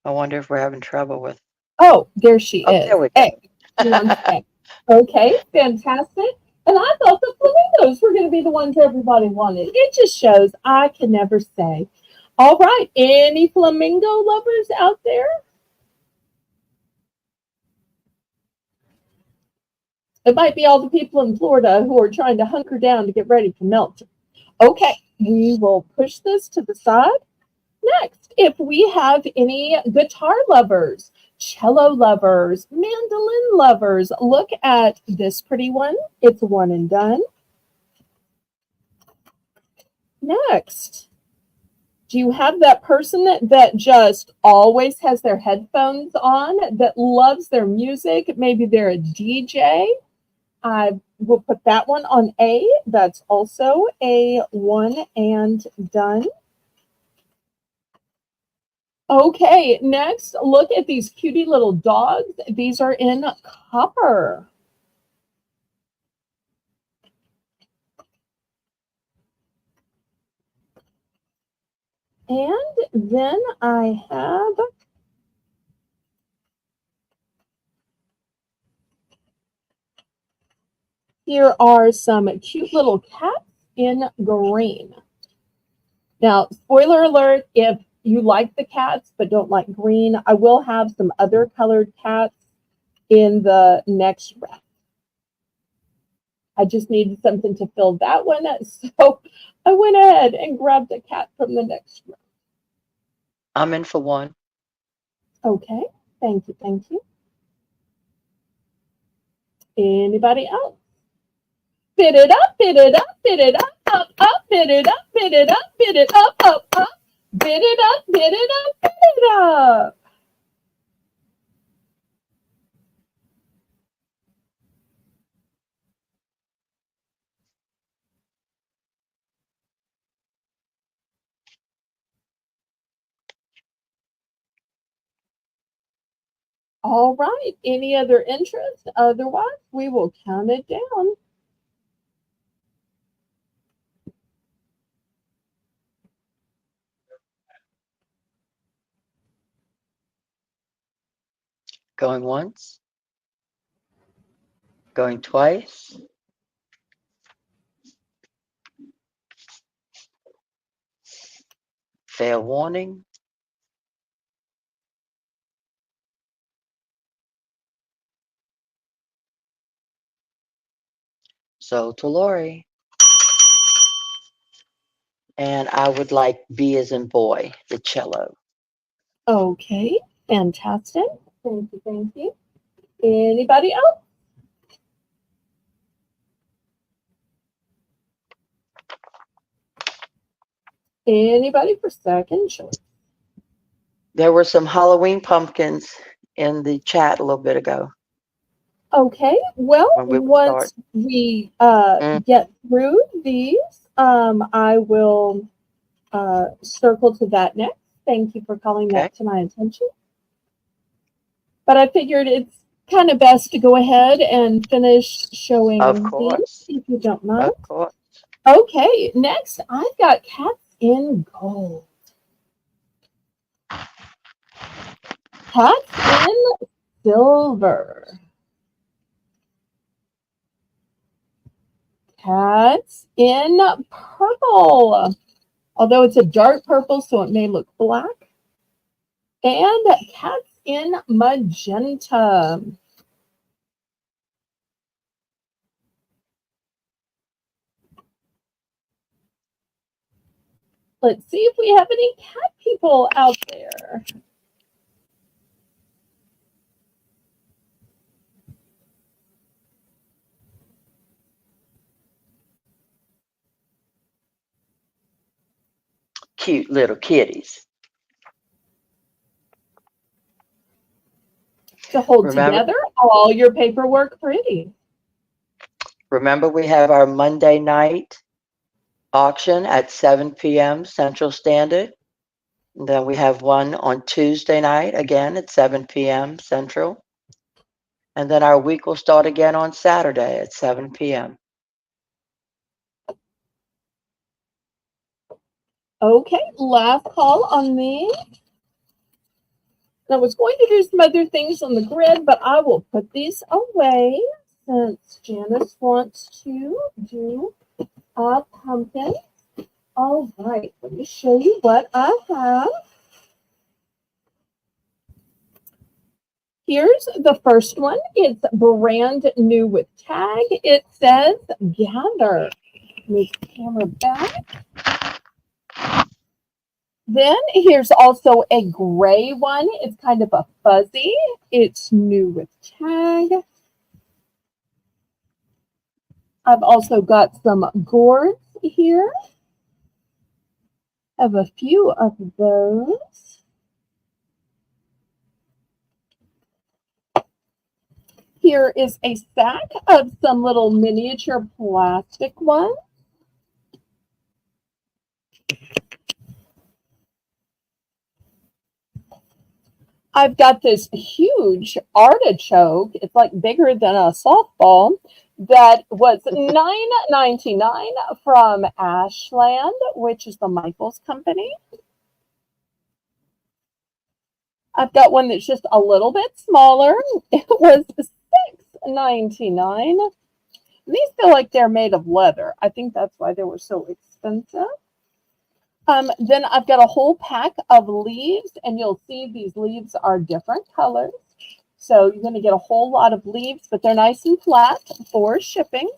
I wonder if we're having trouble with. Oh, there she Oh, is. there we go. A. She wants A. Okay, fantastic. And I thought the flamingos were going to be the ones everybody wanted. It just shows I can never say. All right, any flamingo lovers out there? It might be all the people in Florida who are trying to hunker down to get ready for Milton. Okay, we will push this to the side. Next, if we have any guitar lovers, cello lovers, mandolin lovers, look at this pretty one. It's one and done. Next, do you have that person that just always has their headphones on, that loves their music? Maybe they're a DJ. I will put that one on A. That's also a one and done. Okay, next, look at these cutie little dogs. These are in copper. And then I have here are some cute little cats in green. Now, spoiler alert, if you like the cats but don't like green, I will have some other colored cats in the next round. I just needed something to fill that one, so I went ahead and grabbed a cat from the next round. I'm in for one. Okay, thank you, thank you. Anybody else? Bid it up, bid it up, bid it up, bid it up, bid it up, bid it up, bid it up, bid it up, bid it up. All right. Any other interest? Otherwise, we will count it down. Going once, going twice. Fair warning. So to Lori. And I would like B as in boy, the cello. Okay. Fantastic. Thank you. Thank you. Anybody else? Anybody for second choice? There were some Halloween pumpkins in the chat a little bit ago. Okay. Well, When we would once start. we get through these, I will circle to that next. Thank you for calling Okay. that to my attention. But I figured it's kind of best to go ahead and finish showing Of course. these, if you don't mind. Of course. Okay, next I've got cats in gold. Cats in silver. Cats in purple. Although it's a dark purple, so it may look black. And cats in magenta. Let's see if we have any cat people out there. Cute little kitties. To hold together all your paperwork pretty. Remember, we have our Monday night auction at 7 p.m. Central Standard. And then we have one on Tuesday night, again at 7 p.m. Central. And then our week will start again on Saturday at 7 p.m. Okay, last call on me. I was going to do some other things on the grid, but I will put these away since Janice wants to do a pumpkin. All right, let me show you what I have. Here's the first one. It's brand new with tag. It says gather. Move the camera back. Then here's also a gray one. It's kind of a fuzzy. It's new with tag. I've also got some gourds here. I have a few of those. Here is a stack of some little miniature plastic ones. I've got this huge artichoke. It's like bigger than a softball. That was $9.99 from Ashland, which is the Michaels company. I've got one that's just a little bit smaller. It was $6.99. These feel like they're made of leather. I think that's why they were so expensive. Then I've got a whole pack of leaves, and you'll see these leaves are different colors. So you're going to get a whole lot of leaves, but they're nice and flat for shipping.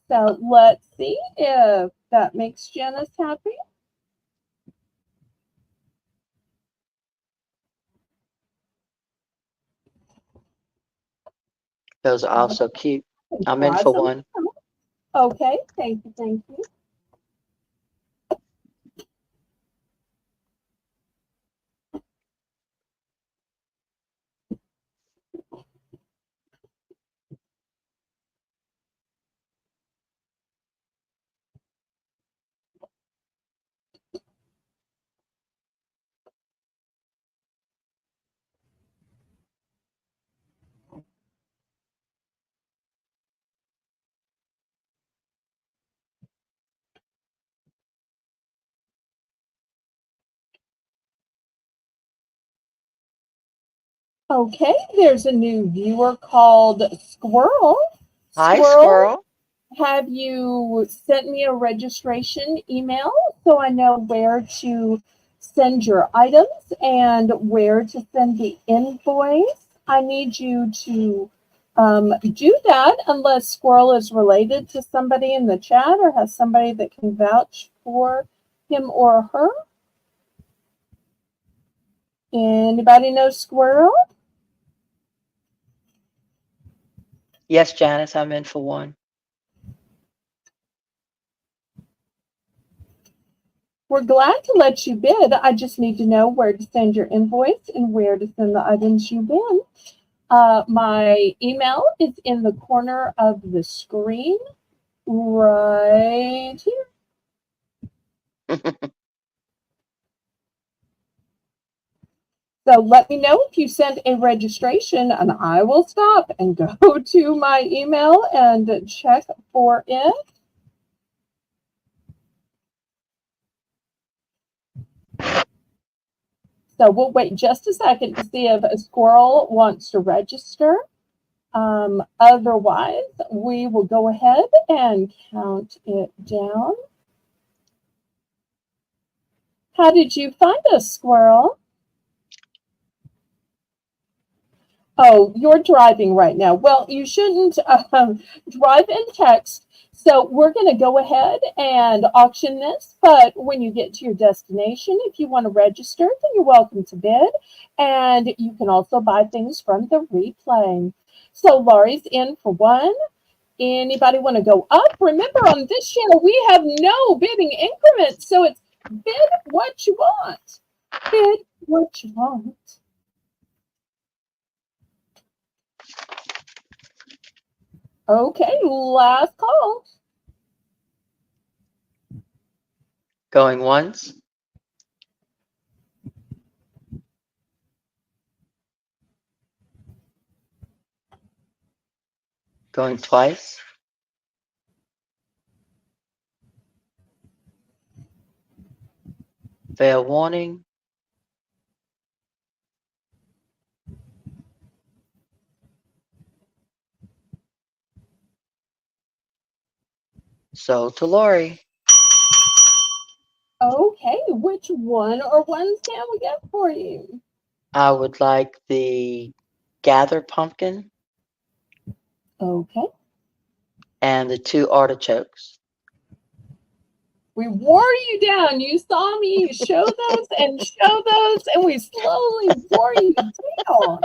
So let's see if that makes Janice happy. Those are also cute. I'm in Try for some. one. Okay, thank you, thank you. Okay, there's a new viewer called Squirrel. Hi, Squirrel, squirrel. have you sent me a registration email so I know where to send your items and where to send the invoice? I need you to do that unless Squirrel is related to somebody in the chat or has somebody that can vouch for him or her. Anybody know Squirrel? Yes, Janice, I'm in for one. We're glad to let you bid. I just need to know where to send your invoice and where to send the items you win. My email is in the corner of the screen right here. So let me know if you send a registration and I will stop and go to my email and check for it. So we'll wait just a second to see if a squirrel wants to register. Otherwise, we will go ahead and count it down. How did you find us, Squirrel? Oh, you're driving right now. Well, you shouldn't drive and text. So we're going to go ahead and auction this. But when you get to your destination, if you want to register, then you're welcome to bid. And you can also buy things from the replay. So Laurie's in for one. Anybody want to go up? Remember, on this channel, we have no bidding increments. So it's bid what you want. Bid what you want. Okay, last call. Going once. Going twice. Fair warning. Sold to Lori. Okay, which one or ones can we get for you? I would like the gather pumpkin Okay. and the 2 artichokes. We wore you down. You saw me show those, and we slowly wore you down.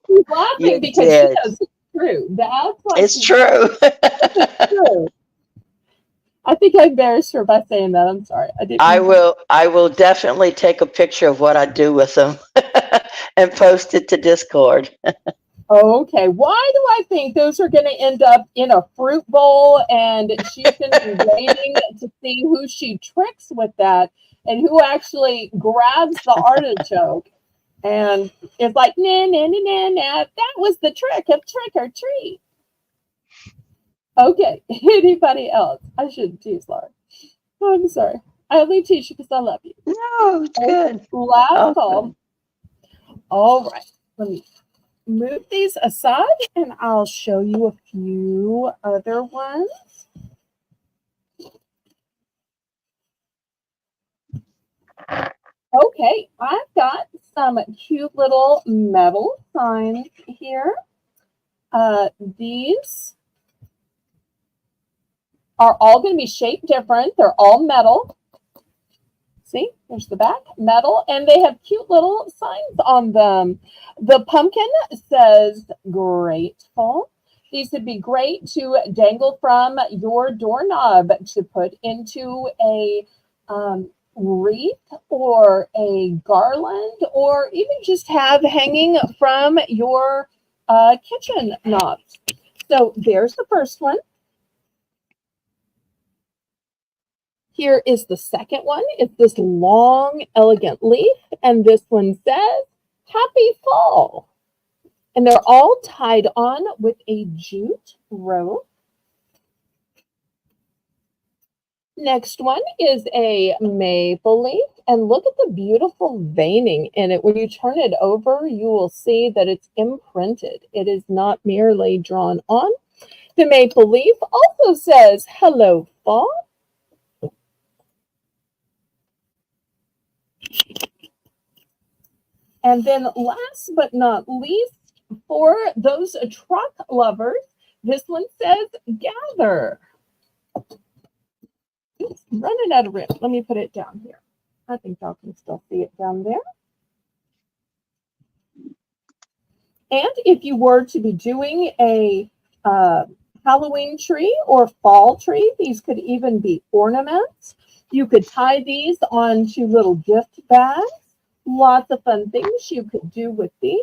She's laughing You because she did. knows it's true. That's why It's she's true. laughing. It's true. I think I embarrassed her by saying that. I'm sorry. I didn't mean to. I will definitely take a picture of what I do with them and post it to Discord. Okay, why do I think those are going to end up in a fruit bowl and she's going to be waiting to see who she tricks with that and who actually grabs the artichoke and is like, nah, nah, nah, nah, nah, that was the trick of trick or treat. Okay, anybody else? I shouldn't tease Laura. Oh, I'm sorry. I only tease you because I love you. No, it's good. Last call. Awesome. All right, let me move these aside and I'll show you a few other ones. Okay, I've got some cute little metal signs here. These are all going to be shaped different. They're all metal. See, there's the back, metal, and they have cute little signs on them. The pumpkin says grateful. These would be great to dangle from your doorknob to put into a wreath or a garland, or even just have hanging from your kitchen knobs. So there's the first one. Here is the second one. It's this long, elegant leaf, and this one says, Happy Fall. And they're all tied on with a jute rope. Next one is a maple leaf, and look at the beautiful veining in it. When you turn it over, you will see that it's imprinted. It is not merely drawn on. The maple leaf also says, Hello, Fall. And then last but not least, for those truck lovers, this one says gather. Oops, I'm running out of room. Let me put it down here. I think y'all can still see it down there. And if you were to be doing a Halloween tree or fall tree, these could even be ornaments. You could tie these onto little gift bags. Lots of fun things you could do with these.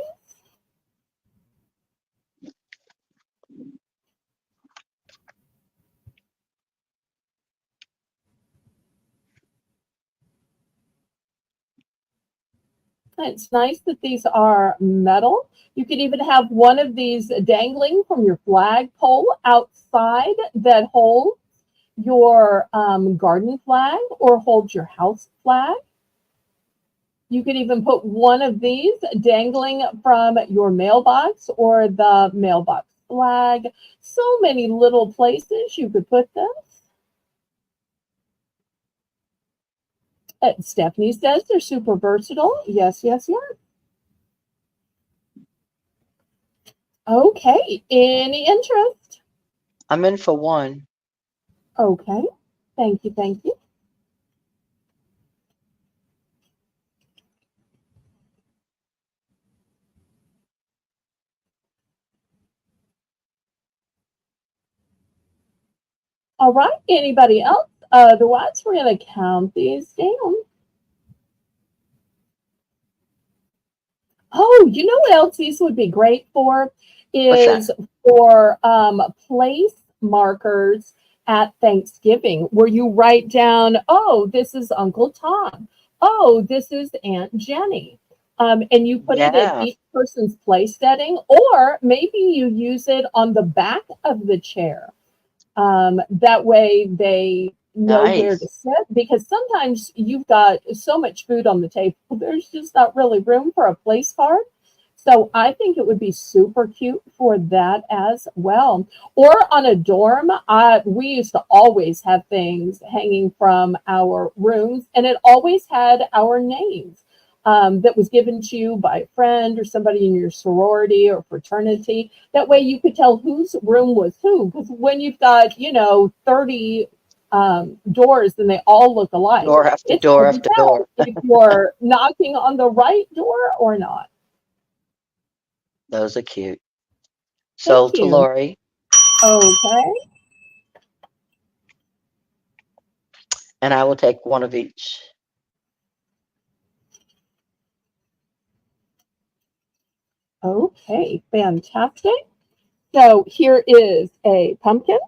It's nice that these are metal. You could even have one of these dangling from your flagpole outside that holds your garden flag or holds your house flag. You could even put one of these dangling from your mailbox or the mailbox flag. So many little places you could put this. Stephanie says they're super versatile. Yes, yes, yes. Okay. Any interest? I'm in for one. Okay. Thank you. Thank you. All right. Anybody else? Otherwise, we're going to count these down. Oh, you know what else these would be great for? Is for place markers at Thanksgiving, where you write down, oh, this is Uncle Tom. Oh, this is Aunt Jenny. And you put it in each person's place setting, or maybe you use it on the back of the chair. That way they know where to sit, because sometimes you've got so much food on the table, there's just not really room for a place card. So I think it would be super cute for that as well. Or on a dorm, we used to always have things hanging from our rooms, and it always had our names. That was given to you by a friend or somebody in your sorority or fraternity. That way you could tell whose room was who. Because when you've got, 30 doors and they all look alike, door after door after door, if you're knocking on the right door or not. Those are cute. Sold to Lori. Okay. And I will take one of each. Okay, fantastic. So here is a pumpkin.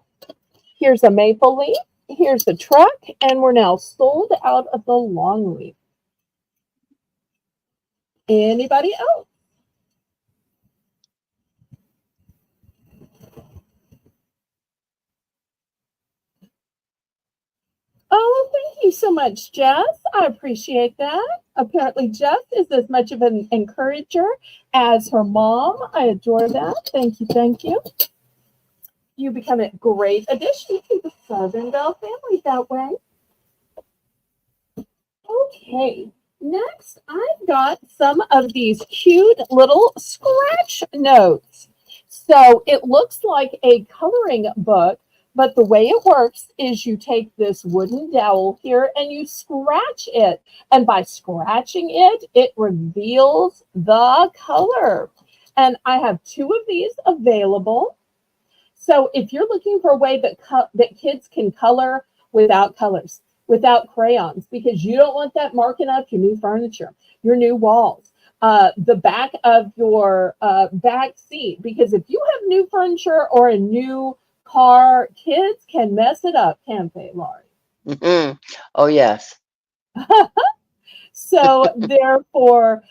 Here's a maple leaf. Here's a truck. And we're now sold out of the long leaf. Anybody else? Oh, thank you so much, Jess. I appreciate that. Apparently, Jess is as much of an encourager as her mom. I adore that. Thank you. Thank you. You become a great addition to the Southern Belle family that way. Okay. Next, I've got some of these cute little scratch notes. So it looks like a coloring book, But the way it works is you take this wooden dowel here and you scratch it. And by scratching it, it reveals the color. And I have 2 of these available. So if you're looking for a way that kids can color without colors, without crayons, because you don't want that marking up your new furniture, your new walls, the back of your back seat, because if you have new furniture or a new car, kids can mess it up, can't they, Laurie? Oh, yes. So therefore,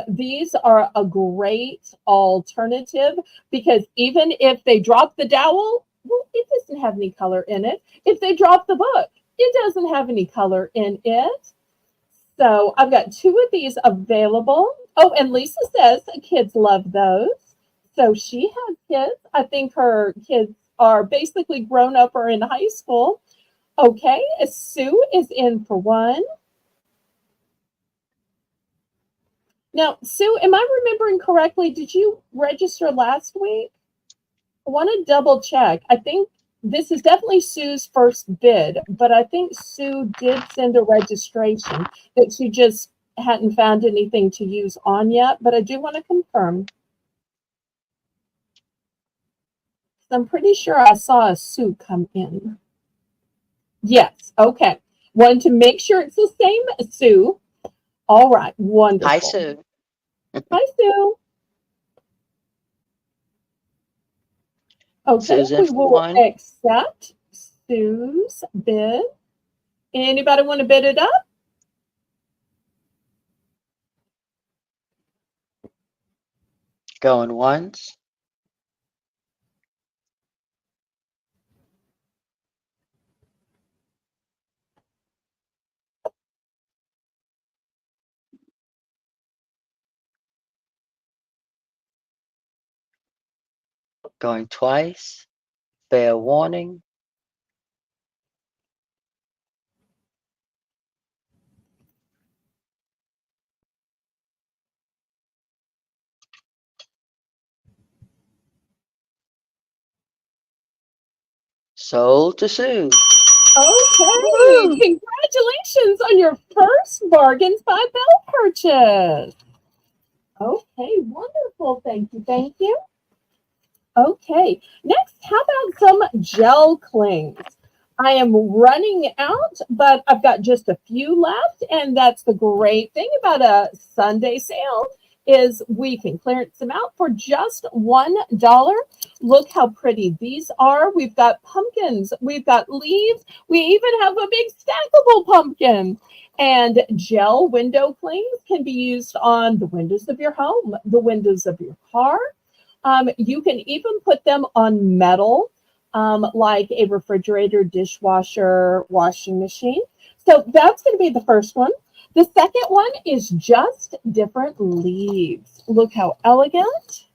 these are a great alternative because even if they drop the dowel, well, it doesn't have any color in it. If they drop the book, it doesn't have any color in it. So I've got 2 of these available. Oh, and Lisa says kids love those. So she has kids. I think her kids are basically grown up or in high school. Okay, Sue is in for one. Now, Sue, am I remembering correctly? Did you register last week? I want to double check. I think this is definitely Sue's first bid, but I think Sue did send a registration that she just hadn't found anything to use on yet, but I do want to confirm. I'm pretty sure I saw a Sue come in. Yes, okay. Wanted to make sure it's the same Sue. All right, wonderful. Hi, Sue. Hi, Sue. Okay, Susan we for will one. accept Sue's bid. Anybody want to bid it up? Going once. Going twice. Fair warning. Sold to Sue. Okay, congratulations on your first Bargains by Belle purchase. Okay, wonderful. Thank you. Thank you. Okay, next, how about some gel clings? I am running out, but I've got just a few left, and that's the great thing about a Sunday sale is we can clearance them out for just $1. Look how pretty these are. We've got pumpkins, we've got leaves, we even have a big stackable pumpkin. And gel window clings can be used on the windows of your home, the windows of your car. You can even put them on metal, like a refrigerator, dishwasher, washing machine. So that's going to be the first one. The second one is just different leaves. Look how elegant.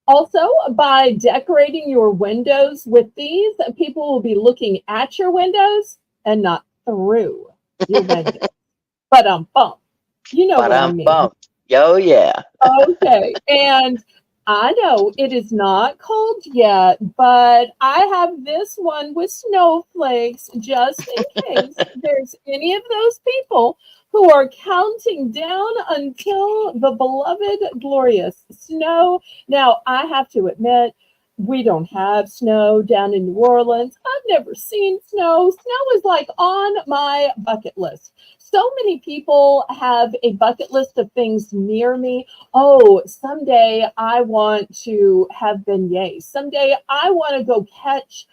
Also, by decorating your windows with these, people will be looking at your windows and not through your windows. But bump. You know But what I I'm mean. bumped. Yo, yeah. Okay. And I know it is not cold yet, but I have this one with snowflakes just in case there's any of those people who are counting down until the beloved glorious snow. Now, I have to admit, we don't have snow down in New Orleans. I've never seen snow. Snow is like on my bucket list. So many people have a bucket list of things near me. Oh, someday I want to have beignets. Someday I want to go catch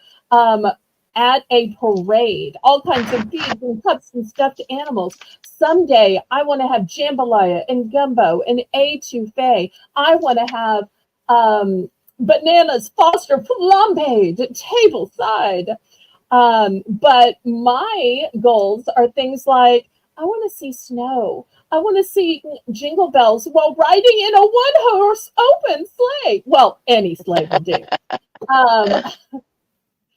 at a parade all kinds of beads and cups and stuffed animals. Someday I want to have jambalaya and gumbo and etouffee. I want to have bananas foster flambéed table side. But my goals are things like I want to see snow. I want to see jingle bells while riding in a one-horse open sleigh. Well, any sleigh will do. Hi,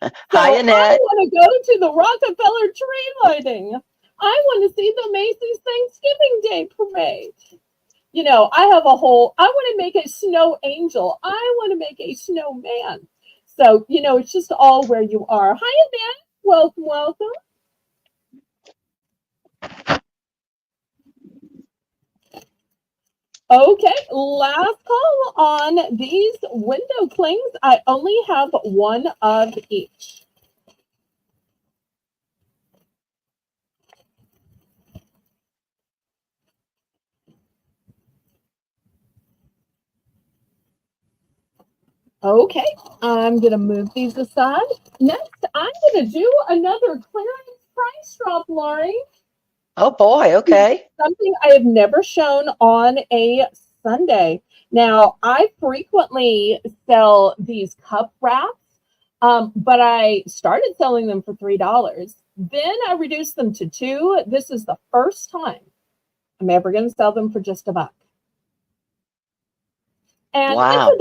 So I Annette. want to go to the Rockefeller tree lighting. I want to see the Macy's Thanksgiving Day parade. You know, I want to make a snow angel. I want to make a snowman. So, you know, it's just all where you are. Hi, Annette. Welcome, welcome. Okay, last call on these window clings. I only have one of each. Okay, I'm going to move these aside. Next, I'm going to do another clearance price drop, Laurie. Oh boy, okay. Something I have never shown on a Sunday. Now, I frequently sell these cup wraps, but I started selling them for $3. Then I reduced them to $2. This is the first time I'm ever going to sell them for just $1. And it's Wow. a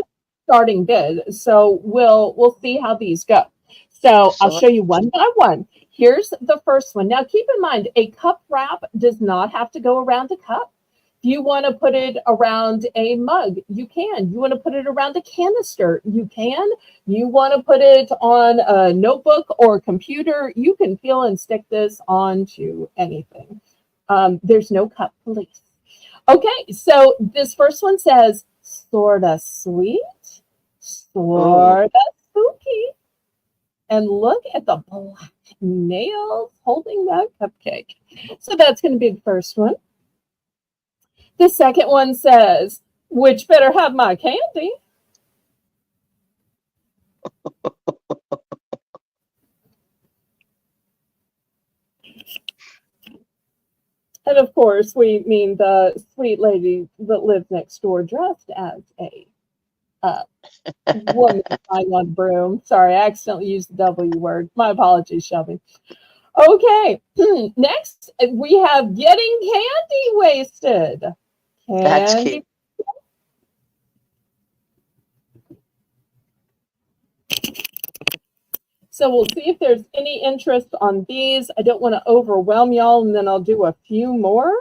starting bid, so we'll see how these go. So I'll So show you one by one. Here's the first one. Now keep in mind, a cup wrap does not have to go around a cup. If you want to put it around a mug, you can. You want to put it around a canister, you can. You want to put it on a notebook or a computer, you can peel and stick this onto anything. There's no cup police. Okay, so this first one says, sorta sweet, ooh, sorta spooky. And look at the black nails holding that cupcake. So that's going to be the first one. The second one says, which better have my candy. And of course, we mean the sweet lady that lives next door dressed as a uh, woman flying on broom. Sorry, I accidentally used the W word. My apologies, Shelby. Okay, next we have getting candy wasted. that's cute. Candy. So we'll see if there's any interest on these. I don't want to overwhelm y'all, and then I'll do a few more.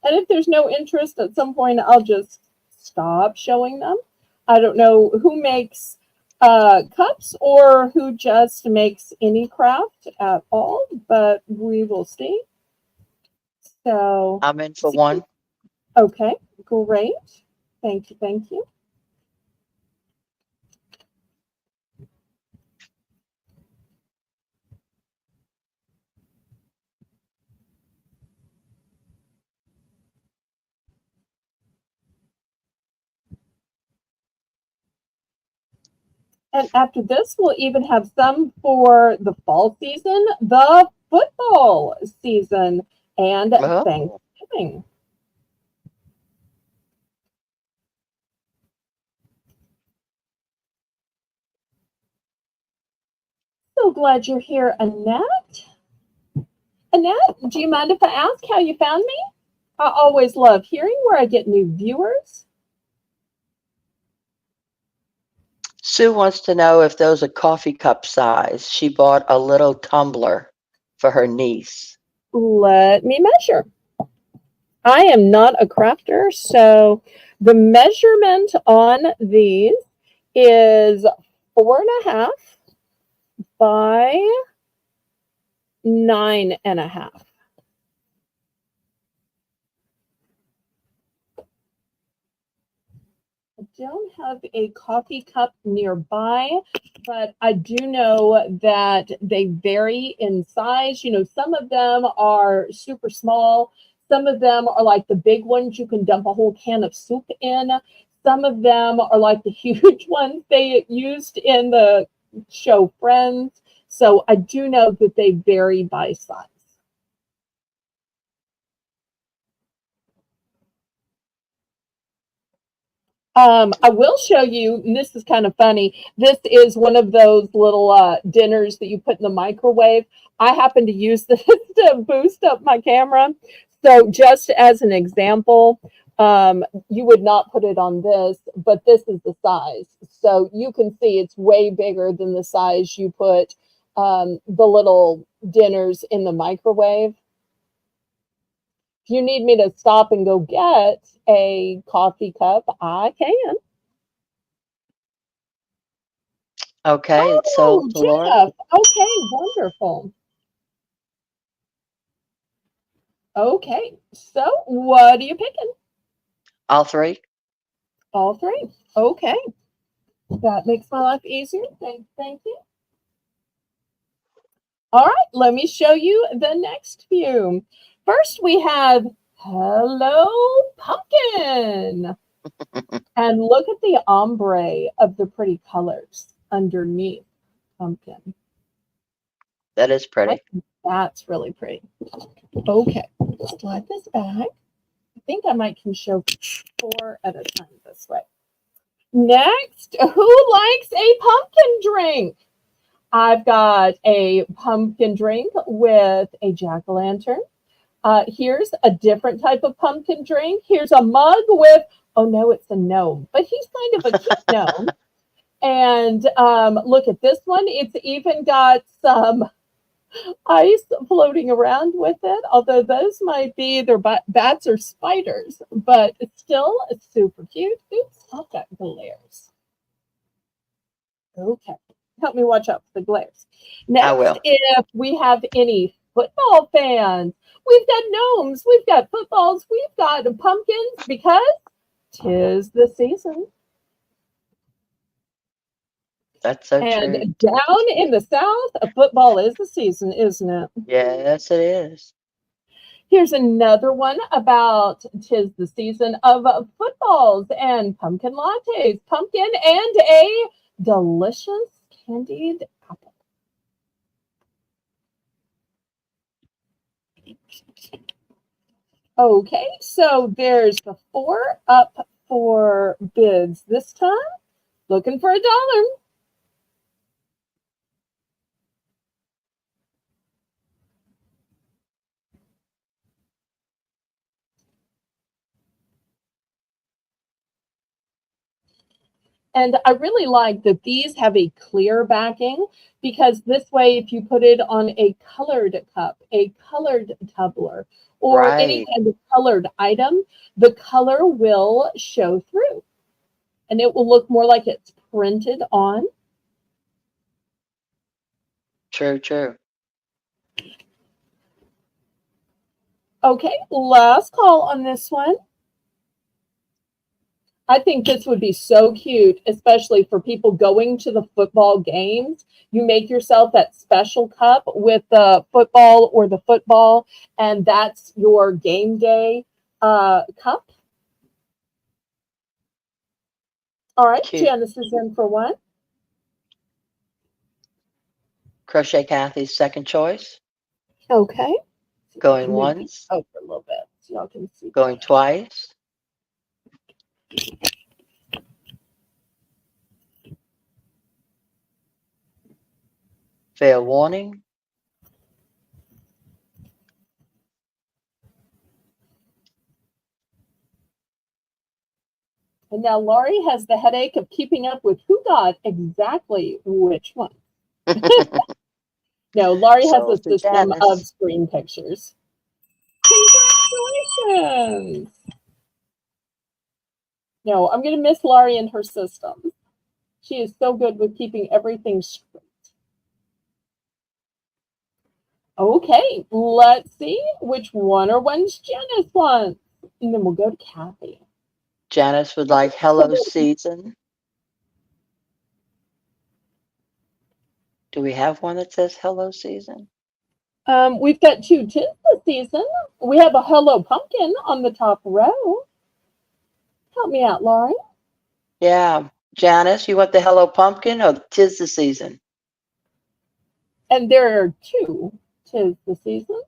And if there's no interest at some point, I'll just stop showing them. I don't know who makes cups or who just makes any craft at all, but we will see. So, I'm in for one. okay, great. Thank you, thank you. And after this, we'll even have some for the fall season, the football season, and Oh, Thanksgiving. So glad you're here, Annette. Annette, do you mind if I ask how you found me? I always love hearing where I get new viewers. Sue wants to know if those are coffee cup size. She bought a little tumbler for her niece. Let me measure. I am not a crafter, so the measurement on these is 4.5 by 9.5. I don't have a coffee cup nearby, but I do know that they vary in size. You know, some of them are super small. Some of them are like the big ones you can dump a whole can of soup in. Some of them are like the huge ones they used in the show Friends. So I do know that they vary by size. I will show you, and this is kind of funny. This is one of those little dinners that you put in the microwave. I happen to use this to boost up my camera. So just as an example, you would not put it on this, but this is the size. So you can see it's way bigger than the size you put the little dinners in the microwave. If you need me to stop and go get a coffee cup, I can. Okay, it's sold Oh, to Laura. Jeff. Okay, wonderful. Okay, so what are you picking? All three. All three. Okay, that makes my life easier. Thank you. All right, let me show you the next few. First, we have Hello Pumpkin. And look at the ombre of the pretty colors underneath pumpkin. That is I pretty. think that's really pretty. Okay, slide this back. I think I might can show 4 at a time this way. Next, who likes a pumpkin drink? I've got a pumpkin drink with a jack-o'-lantern. Here's a different type of pumpkin drink. Here's a mug with, oh no, it's a gnome, but he's kind of a cute gnome. And look at this one. It's even got some ice floating around with it, although those might be either bats or spiders, but it's still super cute. Oops, I've got glares. Okay, help me watch out for the glares. I Next, will. if we have any football fans, we've got gnomes, we've got footballs, we've got pumpkins because 'tis the season. That's so And true. down in the South, football is the season, isn't it? Yes, it is. Here's another one about 'tis the season of footballs and pumpkin lattes, pumpkin and a delicious candied apple. Okay, so there's the 4 up for bids this time. Looking for $1. And I really like that these have a clear backing because this way, if you put it on a colored cup, a colored tumbler, or any Right. kind of colored item, the color will show through and it will look more like it's printed on. True, true. Okay, last call on this one. I think this would be so cute, especially for people going to the football games. You make yourself that special cup with the football or the football, and that's your game day cup. All right, Cute. Janice is in for one. Crochet Kathy's second choice. Okay. Going Move these once. over a little bit so y'all can see Going better. twice. Fair warning. And now Laurie has the headache of keeping up with who got exactly which one. No, Laurie has a Sold to system of Janice. screen pictures. Congratulations! No, I'm going to miss Laurie and her system. She is so good with keeping everything straight. Okay, let's see which one or one's Janice wants. And then we'll go to Kathy. Janice would like Hello Season. Do we have one that says Hello Season? We've got 2 'tis the season. We have a Hello Pumpkin on the top row. Help me out, Laurie. Yeah. Janice, you want the Hello Pumpkin or 'Tis the Season? And there are 2 'tis the seasons.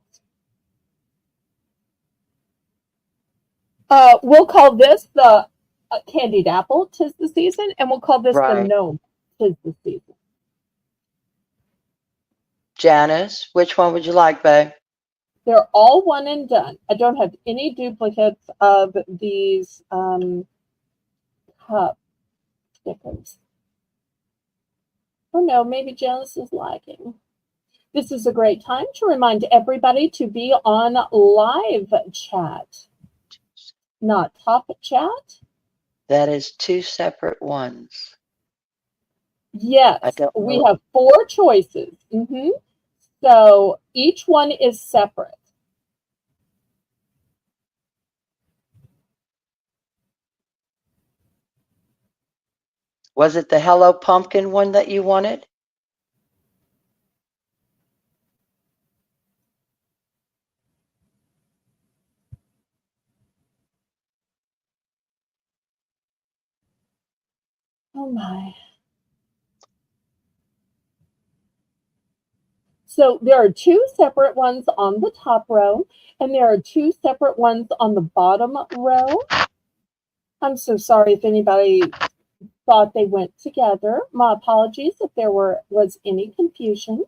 We'll call this the candied apple, 'tis the season, and we'll call this the Right. gnome, 'tis the season. Janice, which one would you like, babe? They're all one and done. I don't have any duplicates of these cup stickers. Oh no, maybe Janice is lagging. This is a great time to remind everybody to be on live chat, not top chat. That is 2 separate ones. Yes, I don't we know. have four choices. So each one is separate. Was it the Hello Pumpkin one that you wanted? Oh my. So there are two separate ones on the top row, and there are two separate ones on the bottom row. I'm so sorry if anybody thought they went together. My apologies if there was any confusion.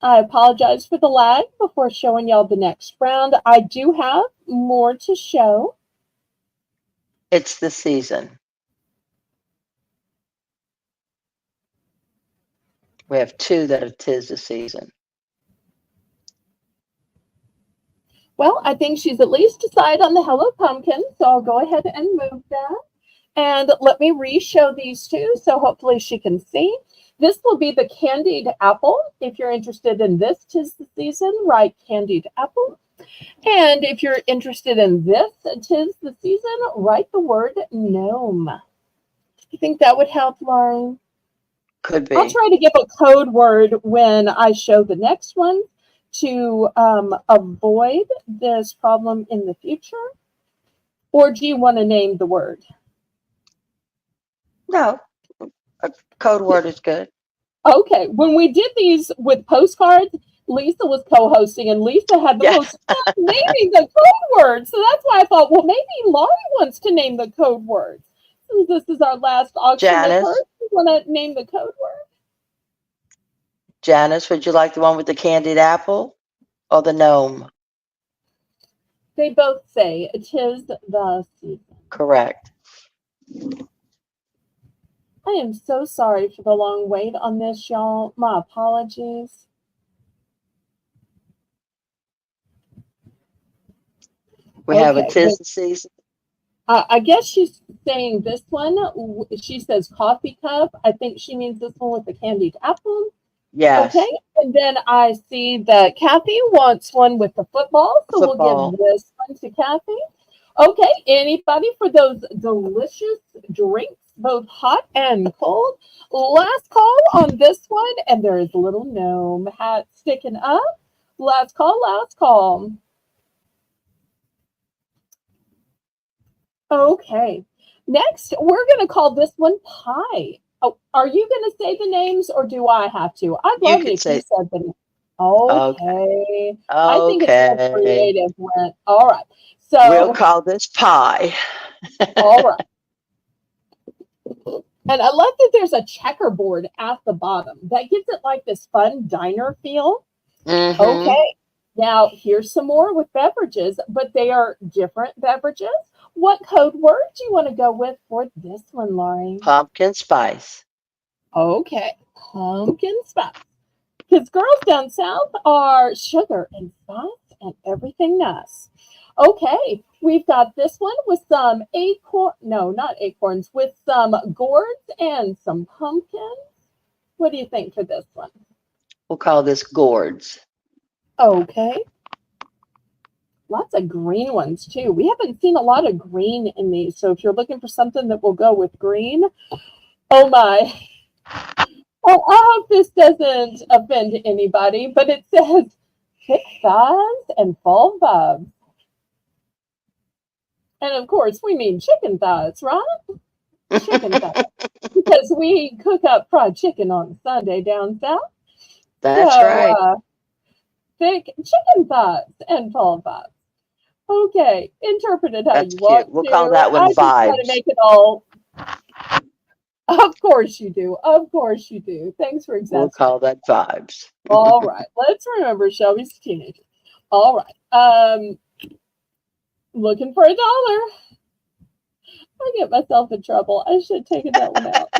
I apologize for the lag before showing y'all the next round. I do have more to show. It's the season. We have two that it is the season. Well, I think she's at least decided on the Hello Pumpkin, so I'll go ahead and move that. And let me re-show these two, so hopefully she can see. This will be the candied apple. If you're interested in this, 'tis the season, write candied apple. And if you're interested in this, 'tis the season, write the word gnome. You think that would help, Lauren? Could I'll be. try to give a code word when I show the next one to avoid this problem in the future. Or do you want to name the word? No, a code word is good. Okay, when we did these with postcards, Lisa was co-hosting, and Lisa had the Yeah. most fun naming the code words. So that's why I thought, well, maybe Laurie wants to name the code words. Since this is our last auction with her, Janice, you want to name the code word? Janice, would you like the one with the candied apple or the gnome? They both say it is the season. Correct. I am so sorry for the long wait on this, y'all. My apologies. We have a Okay, tis the season. I guess she's saying this one. She says coffee cup. I think she means this one with the candied apple. Okay, Yes. and then I see that Kathy wants one with the football, so we'll give Football. this one to Kathy. Okay, anybody for those delicious drinks, both hot and cold? Last call on this one, and there is a little gnome hat sticking up. Last call, last call. Okay, next we're going to call this one pie. Oh, are you going to say the names or do I have to? I'd You love it could if you say, said the name. okay. Okay. I think it's more Okay. creative when, all right. We'll So, call this pie. all right. And I love that there's a checkerboard at the bottom. That gives it like this fun diner feel. Mm-hmm. Okay. Now, here's some more with beverages, but they are different beverages. What code word do you want to go with for this one, Laurie? Pumpkin spice. Okay. Pumpkin spice. Because girls down south are sugar and spice and everything nice. Okay, we've got this one with some no, not acorns, with some gourds and some pumpkins. What do you think for this one? We'll call this gourds. Okay, lots of green ones too. We haven't seen a lot of green in these, so if you're looking for something that will go with green, oh my. Oh, I hope this doesn't offend anybody, but it says thick thighs and full bubs. And of course, we mean chicken thighs, right? Chicken thighs. Because we cook up fried chicken on Sunday down south. That's So, right. thick chicken thighs and full bubs. Okay, interpret it how That's you cute. want We'll call to. that I one just try to vibes. make it all. Of course you do. Of course you do. Thanks for We'll exasperating. call that vibes. All right. Let's remember Shelby's a teenager. All right. Looking for $1. I get myself in trouble. I should have taken that one out.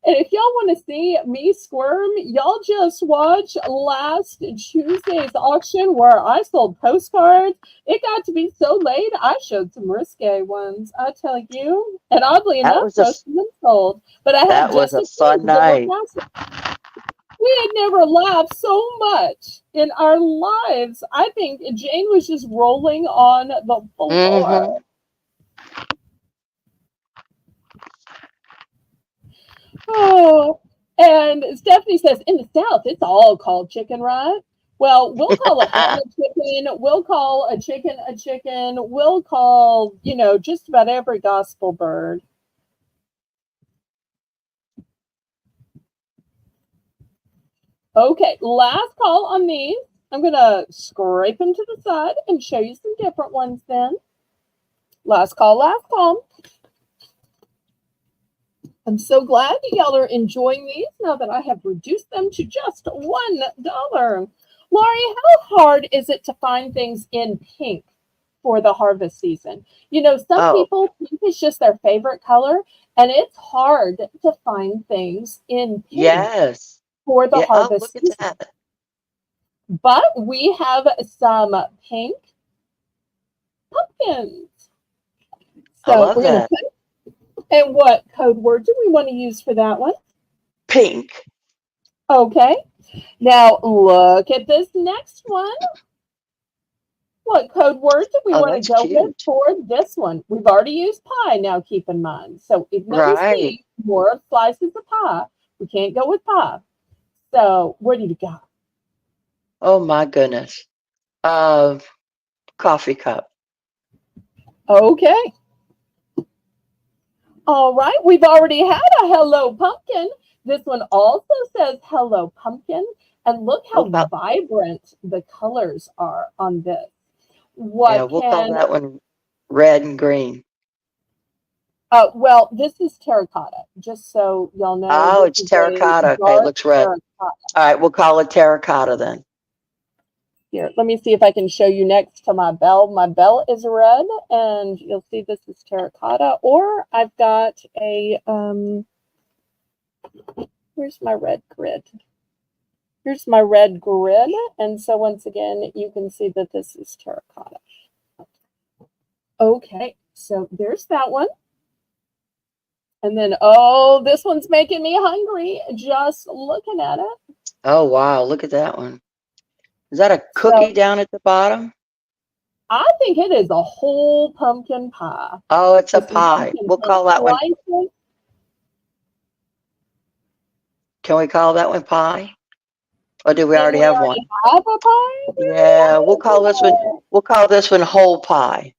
And if y'all want to see me squirm, y'all just watch last Tuesday's auction where I sold postcards. It got to be so late, I showed some risque ones, I tell you. And oddly That enough, was a most of them sold. But I had that was just a a fun few that were night. passing. We had never laughed so much in our lives. I think Jane was just rolling on the floor. Mm-hmm. Oh, and Stephanie says, in the South, it's all called chicken, right? Well, we'll call a hen a chicken. We'll call a chicken a chicken. We'll call, just about every gospel bird. Okay, last call on these. I'm going to scrape them to the side and show you some different ones then. Last call, last call. I'm so glad y'all are enjoying these now that I have reduced them to just $1. Laurie, how hard is it to find things in pink for the harvest season? Some Oh, people, pink is just their favorite color, and it's hard to find things in pink yes. for the Yeah. Oh, look harvest at season. that. But we have some pink pumpkins. I So love we're going to that. put, and what code word do we want to use for that one? Pink. Okay. Now look at this next one. What code word do we Oh, want to that's go with cute. for this one? We've already used pie, now keep in mind. So even though we Right. see more slices of pie, we can't go with pie. So what do you got? Oh my goodness. Coffee cup. Okay. All right. We've already had a hello pumpkin. This one also says hello pumpkin. And look how We'll call, vibrant the colors are on this. yeah, What we'll call can that one red and green. Well, this is terracotta. Just so y'all know, Oh, this it's is a terracotta. Okay, it dark looks red. terracotta. All right, we'll call it terracotta then. Here, let me see if I can show you next to my bell. My bell is red, and you'll see this is terracotta. Or I've got a where's my red grid? Here's my red grid, and so once again, you can see that this is terracotta. Okay, so there's that one. And then, oh, this one's making me hungry just looking at it. Oh wow, look at that one. Is that a So cookie down at the bottom? I think it is a whole pumpkin pie. Oh, it's a Because now you pie. can We'll take call that one. slices. Can we call that one pie? Or do we Didn't already we have already one? have a pie? Yeah, we'll call this one. We'll call this one whole pie.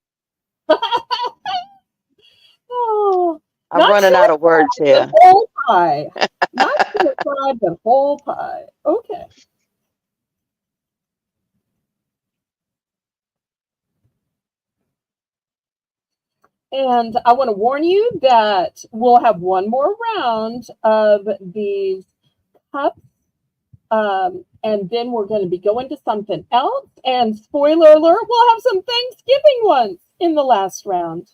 Oh, I'm not running out short of words fried, but here. whole pie. Not short fried, but whole pie. Okay. And I want to warn you that we'll have one more round of these cups. And then we're going to be going to something else. And spoiler alert, we'll have some Thanksgiving ones in the last round.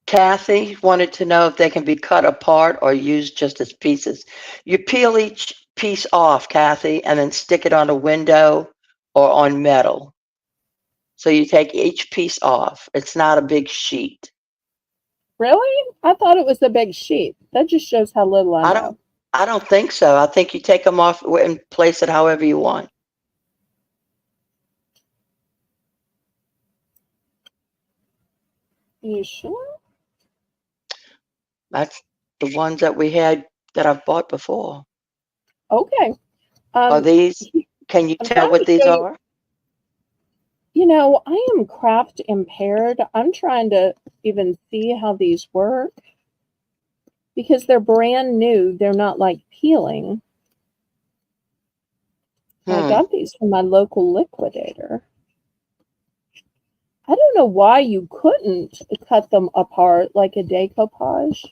Kathy wanted to know if they can be cut apart or used just as pieces. You peel each piece off, Kathy, and then stick it on a window or on metal. So you take each piece off. It's not a big sheet. Really? I thought it was a big sheet. That just shows how little I I know. don't I don't think so. I think you take them off and place it however you want. You sure? That's the ones that we had that I've bought before. Okay. Are these, can you I'm tell trying what to these show you. are? I am craft impaired. I'm trying to even see how these work because they're brand new. They're not like peeling. I Hmm. got these from my local liquidator. I don't know why you couldn't cut them apart like a decoupage,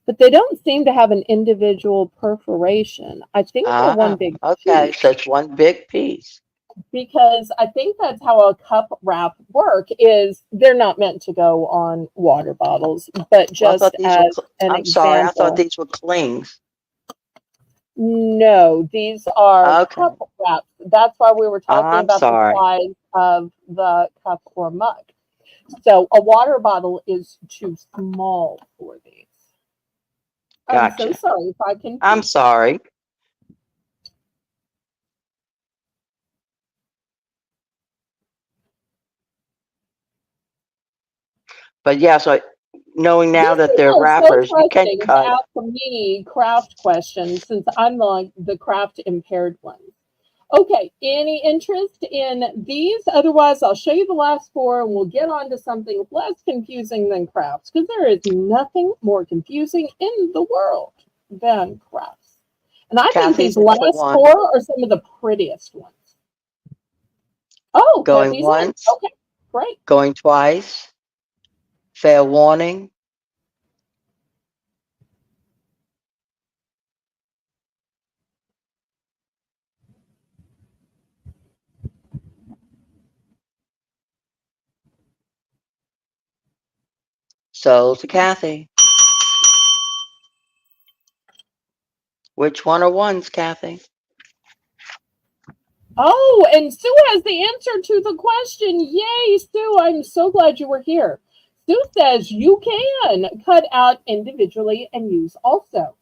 but they don't seem to have an individual perforation. I think they're one big Okay. sheet. So it's one big piece. because I think that's how a cup wrap work is they're not meant to go on water bottles, but Well, I just thought these were, as an I'm sorry, I thought example. these were clings. No, these are Okay. cup wraps. That's why we were talking I'm about the sorry. size of the cup or mug. So a water bottle is too small for these. I'm so Gotcha. sorry if I I'm confused. sorry. But yeah, so knowing now These that they're people are so wrappers, you can trusting to cut. ask me craft questions since I'm the craft impaired one. Okay, any interest in these? Otherwise, I'll show you the last four and we'll get on to something less confusing than crafts because there is nothing more confusing in the world than crafts. And I think these Kathy's in for last one. four are some of the prettiest ones. Oh, Going Kathy's in. once, Okay, great. going twice, fair warning. Sold to Kathy. Which one are ones, Kathy? Oh, and Sue has the answer to the question. Yay, Sue, I'm so glad you were here. Sue says you can cut out individually and use also.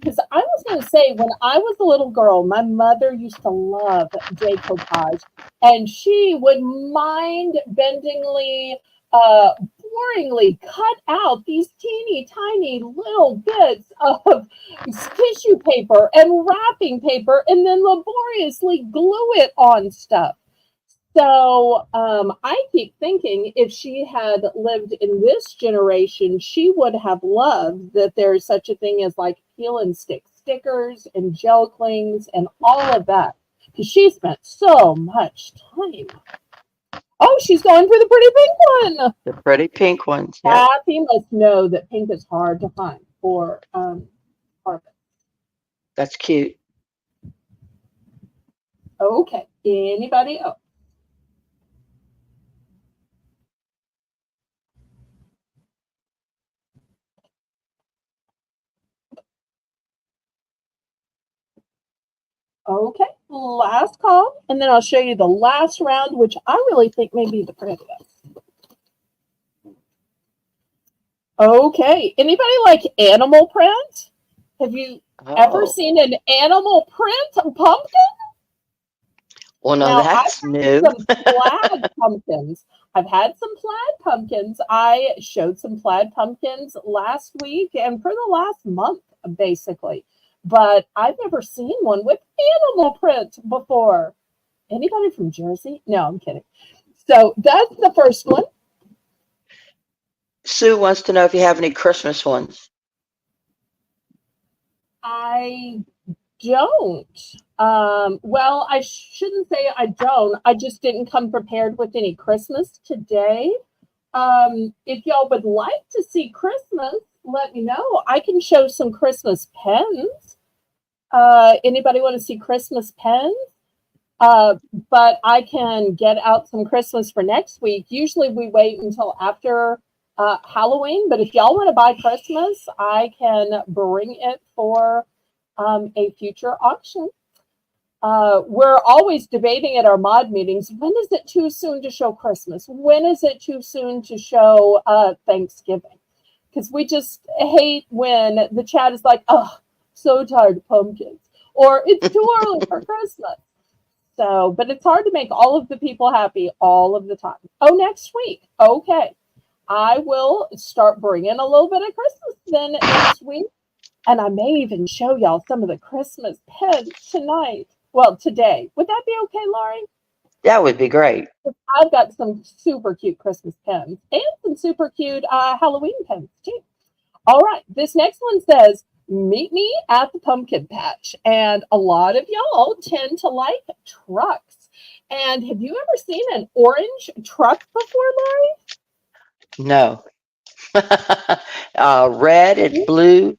Because I was going to say, when I was a little girl, my mother used to love decoupage, and she would mind bendingly, boringly cut out these teeny tiny little bits of tissue paper and wrapping paper and then laboriously glue it on stuff. So I keep thinking if she had lived in this generation, she would have loved that there's such a thing as like peel and stick stickers and gel clings and all of that. Because she spent so much time. Oh, she's going for the pretty pink one. The pretty pink ones. Yep. Kathy must know that pink is hard to find for carpet. That's cute. Okay. Anybody else? Okay. Last call, and then I'll show you the last round, which I really think may be the prettiest. Okay. Anybody like animal print? Have you ever Oh, seen an animal print pumpkin? well, no, Now, I've that's had new. some plaid pumpkins. I've had some plaid pumpkins. I showed some plaid pumpkins last week and for the last month, basically. But I've never seen one with animal print before. Anybody from Jersey? No, I'm kidding. So that's the first one. Sue wants to know if you have any Christmas ones. I don't. Well, I shouldn't say I don't. I just didn't come prepared with any Christmas today. If y'all would like to see Christmas, let me know. I can show some Christmas pens. Anybody want to see Christmas pens? Uh, but I can get out some Christmas for next week. Usually we wait until after Halloween, but if y'all want to buy Christmas, I can bring it for a future auction. We're always debating at our mod meetings, when is it too soon to show Christmas? When is it too soon to show Thanksgiving? Because we just hate when the chat is like, oh, so tired of pumpkins, or it's too early for Christmas. So, but it's hard to make all of the people happy all of the time. Oh, next week. Okay. I will start bringing a little bit of Christmas then next week. And I may even show y'all some of the Christmas pens tonight. Well, today. Would that be okay, Laurie? That would be great. I've got some super cute Christmas pens and some super cute Halloween pens too. All right. This next one says, meet me at the pumpkin patch. And a lot of y'all tend to like trucks. And have you ever seen an orange truck before, No. Red and Laurie? blue.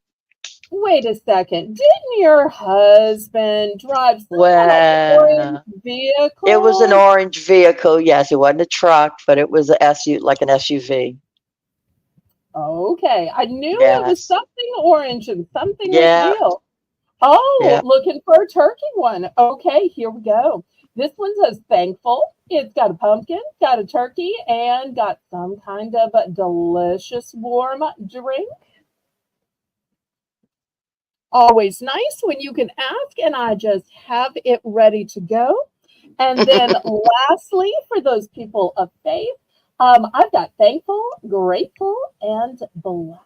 Wait a second. Didn't your husband drive some kind of orange Well, it was an vehicle? orange vehicle. Yes, it wasn't a truck, but it was a like an SUV. Okay, I knew it was Yes. something orange and something with Yeah. wheels. Oh, Yeah. looking for a turkey one. Okay, here we go. This one says thankful. It's got a pumpkin, got a turkey, and got some kind of a delicious warm drink. Always nice when you can ask, and I just have it ready to go. And then lastly, for those people of faith, I've got thankful, grateful, and blessed.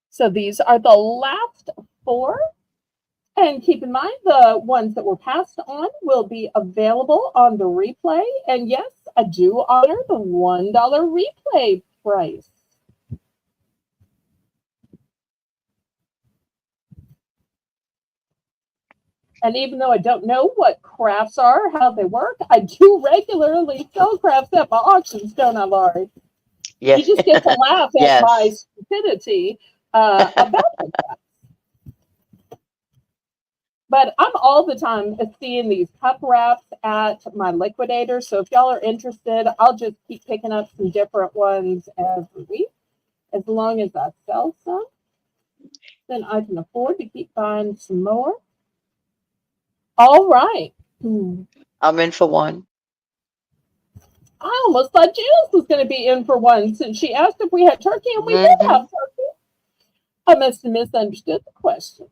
So these are the last four. And keep in mind, the ones that were passed on will be available on the replay. And yes, I do honor the $1 replay price. And even though I don't know what crafts are, how they work, I do regularly sell crafts at my auctions, don't I, Laurie? You Yes. just get to laugh at my Yes. stupidity about them. But I'm all the time seeing these cup wraps at my liquidator. So if y'all are interested, I'll just keep picking up some different ones every week. As long as I sell some, then I can afford to keep buying some more. All right. I'm in for one. I almost thought Janice was going to be in for one since she asked if we had turkey, and we did Hmm. have turkey. I must have misunderstood the question.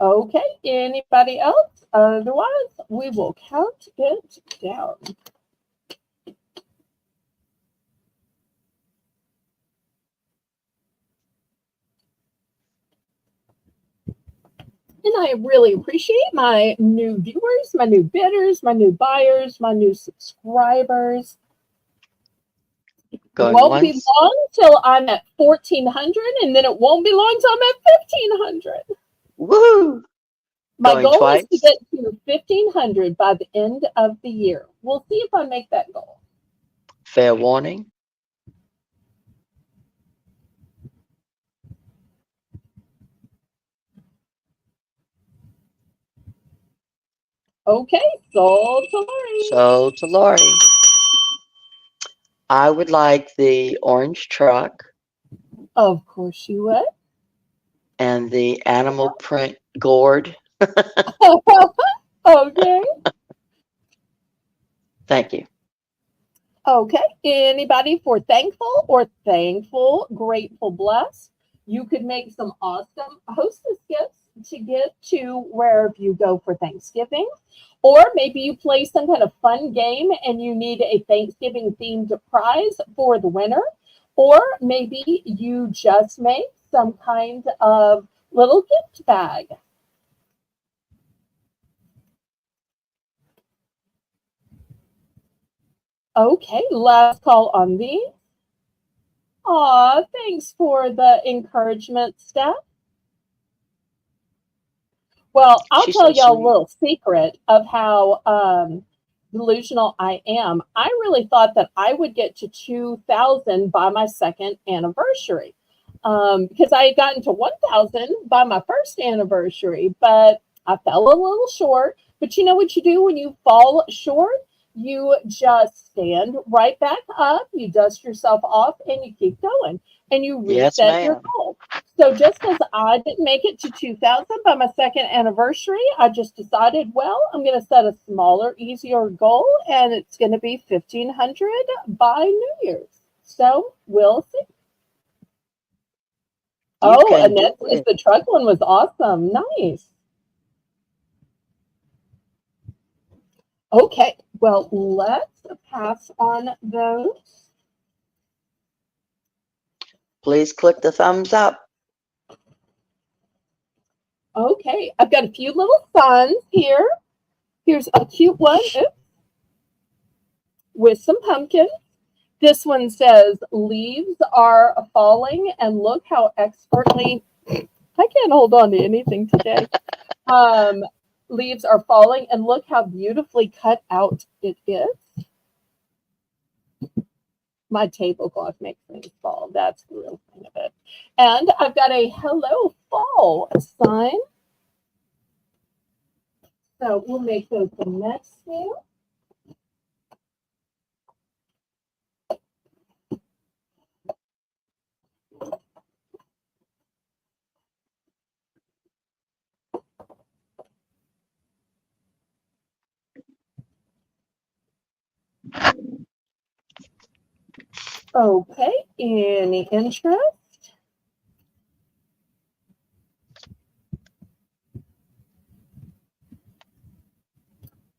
Okay, anybody else? Otherwise, we will count it down. And I really appreciate my new viewers, my new bidders, my new buyers, my new subscribers. Going Won't be once. long till I'm at 1,400, and then it won't be long till I'm at 1,500. Woo! My Going goal is to twice. get to 1,500 by the end of the year. We'll see if I make that goal. Fair warning. Okay, sold to Lori. So to Lori, I would like the orange truck Of course you would. and the animal print gourd. Okay. Thank you. Okay. Anybody for thankful or thankful, grateful, blessed? You could make some awesome hostess gifts to get to wherever you go for Thanksgiving. Or maybe you play some kind of fun game and you need a Thanksgiving themed prize for the winner. Or maybe you just make some kind of little gift bag. Okay, last call on these. Aw, thanks for the encouragement, Steph. Well, I'll She's tell so y'all a sweet. little secret of how delusional I am. I really thought that I would get to 2,000 by my second anniversary because I had gotten to 1,000 by my first anniversary, but I fell a little short. But you know what you do when you fall short? You just stand right back up, you dust yourself off, and you keep going and you Yes, reset your ma'am. goal. So just as I didn't make it to 2,000 by my second anniversary, I just decided, well, I'm going to set a smaller, easier goal, and it's going to be 1,500 by New Year's. So we'll see. You Oh, can do Annette says it. the truck one was awesome. Nice. Okay, well, let's pass on those. Please click the thumbs up. Okay, I've got a few little suns here. Here's a cute one with some pumpkins. This one says, leaves are falling, and look how expertly, I can't hold on to anything today. Leaves are falling, and look how beautifully cut out it is. My tablecloth makes things fall. That's the real thing of it. And I've got a hello fall sign. So we'll make those the next few. Okay, any interest?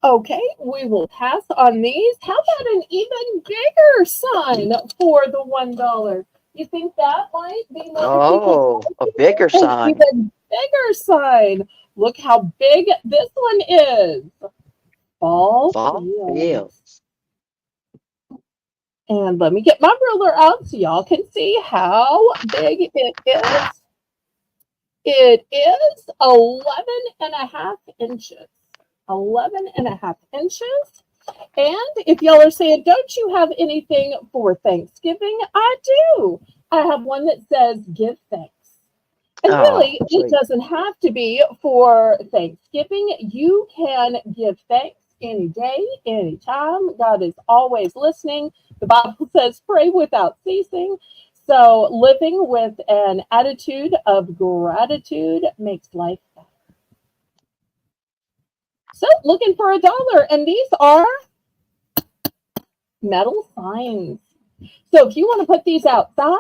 Okay, we will pass on these. How about an even bigger sign for the $1? You think that might be more Oh, a bigger an sign. even bigger sign. Look how big this one is. Fall Fields. Fields. And let me get my ruler out so y'all can see how big it is. It is 11.5 inches. 11.5 inches. And if y'all are saying, don't you have anything for Thanksgiving? I do. I have one that says, give thanks. And really, it doesn't have to be for Thanksgiving. You can give thanks any day, any time. God is always listening. The Bible says, pray without ceasing. So living with an attitude of gratitude makes life better. So looking for $1. And these are metal signs. So if you want to put these outside,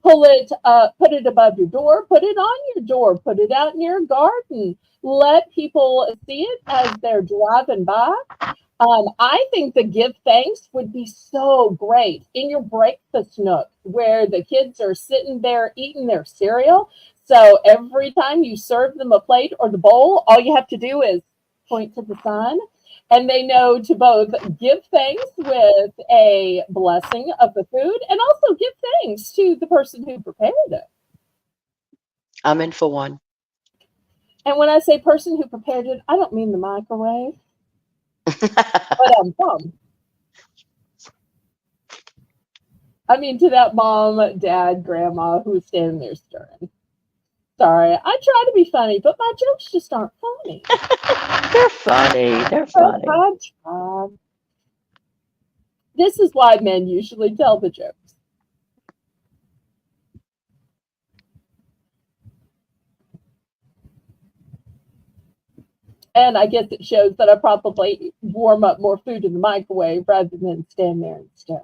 put it above your door, put it on your door, put it out in your garden. Let people see it as they're driving by. I think the give thanks would be so great in your breakfast nook where the kids are sitting there eating their cereal. So every time you serve them a plate or the bowl, all you have to do is point to the sun. And they know to both give thanks with a blessing of the food and also give thanks to the person who prepared it. I'm in for one. And when I say person who prepared it, I don't mean the microwave. But I mean to that mom, dad, grandma who's standing there stirring. Sorry, I try to be funny, but my jokes just aren't funny. They're funny. They're funny. I try. This is why men usually tell the jokes. And I guess it shows that I probably warm up more food in the microwave rather than stand there and stir.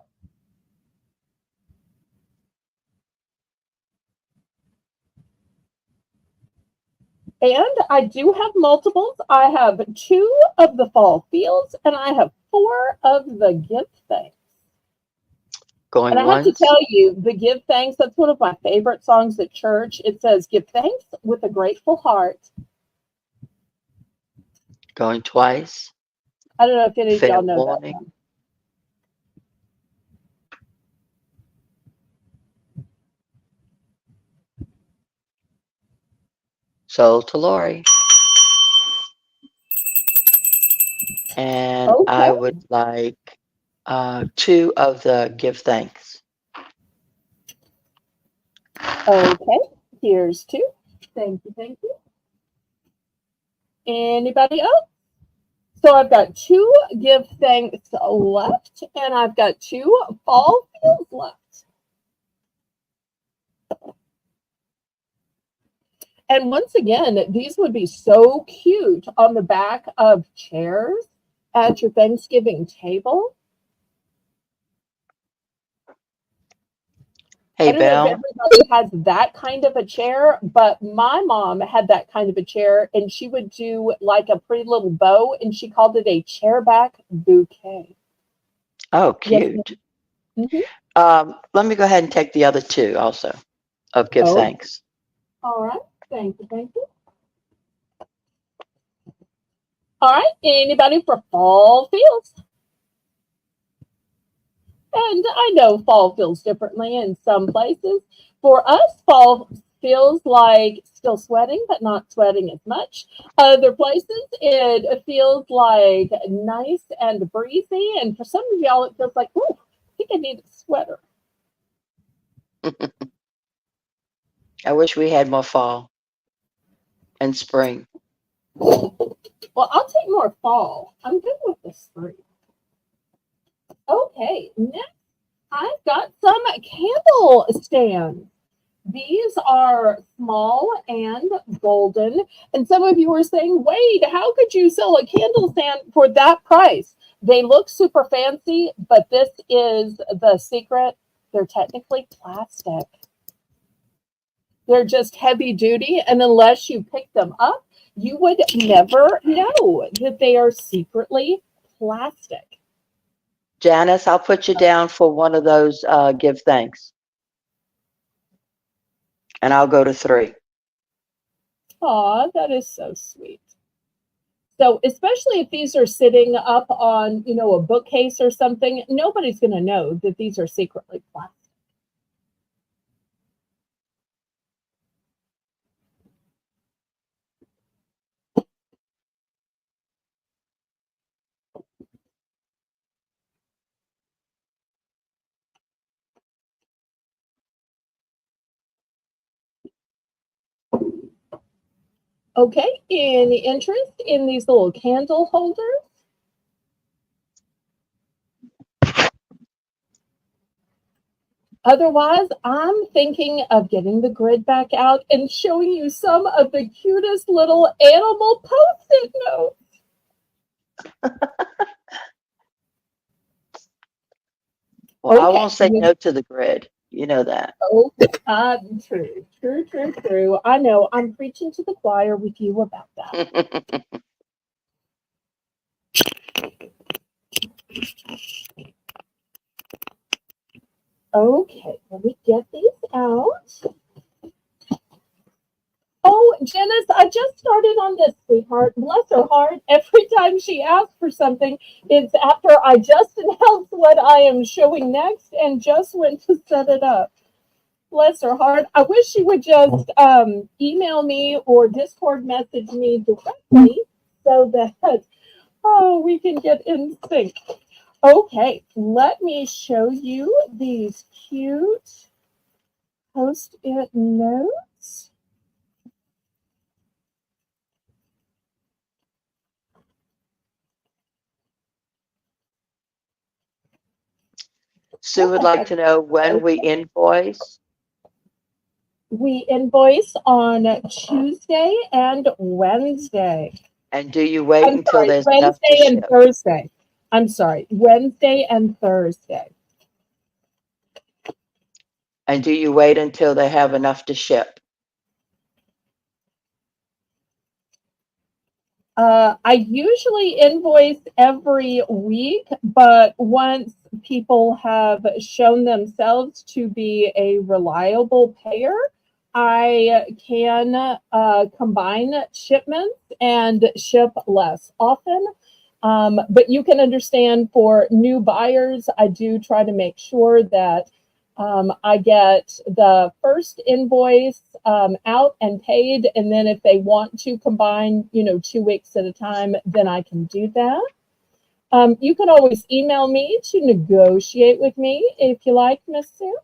And I do have multiples. I have 2 of the fall fields, and I have 4 of the give thanks. Going and I once. have to tell you, the give thanks, that's one of my favorite songs at church. It says, give thanks with a grateful heart. Going twice. I don't know if any of y'all know that one. Sold to Lori. And Okay. I would like 2 of the give thanks. Okay, here's 2. Thank you, thank you. Anybody else? So I've got 2 give thanks left, and I've got 2 fall fields left. And once again, these would be so cute on the back of chairs at your Thanksgiving table. Hey, I don't know if Belle. everybody has that kind of a chair, but my mom had that kind of a chair, and she would do like a pretty little bow, and she called it a chairback bouquet. Oh, cute. Yes, let me go ahead and take the other 2 also of give thanks. All right. Thank you. Thank you. All right. Anybody for fall fields? And I know fall feels differently in some places. For us, fall feels like still sweating, but not sweating as much. Other places, it feels like nice and breezy. And for some of y'all, it feels like, ooh, I think I need a sweater. I wish we had more fall and spring. Well, I'll take more fall. I'm good with the spring. Okay, next I've got some candle stands. These are small and golden. And some of you are saying, wait, how could you sell a candle stand for that price? They look super fancy, but this is the secret. They're technically plastic. They're just heavy duty. And unless you pick them up, you would never know that they are secretly plastic. Janice, I'll put you down for one of those give thanks. And I'll go to 3. Aw, that is so sweet. So, especially if these are sitting up on, a bookcase or something, nobody's going to know that these are secretly plastic. Okay, any interest in these little candle holders? Otherwise, I'm thinking of getting the grid back out and showing you some of the cutest little animal post-it notes. Well, I Okay. won't say no to the grid. You know that. Oh, true. I know I'm preaching to the choir with you about that. Okay, let me get these out. Oh, Janice, I just started on this, sweetheart. Bless her heart. Every time she asks for something, it's after I just announced what I am showing next and just went to set it up. Bless her heart. I wish she would just email me or Discord message me directly so that we can get in sync. Okay, let me show you these cute post-it notes. Sue would like to know when we invoice. We invoice on Tuesday and Wednesday. And do you wait I'm until sorry, there's enough to Wednesday and ship? Thursday. I'm sorry, Wednesday and Thursday. And do you wait until they have enough to ship? I usually invoice every week, but once people have shown themselves to be a reliable payer, I can combine shipments and ship less often. But you can understand for new buyers, I do try to make sure that I get the first invoice out and paid, and then if they want to combine, 2 weeks at a time, then I can do that. You can always email me to negotiate with me if you like, Miss Sue.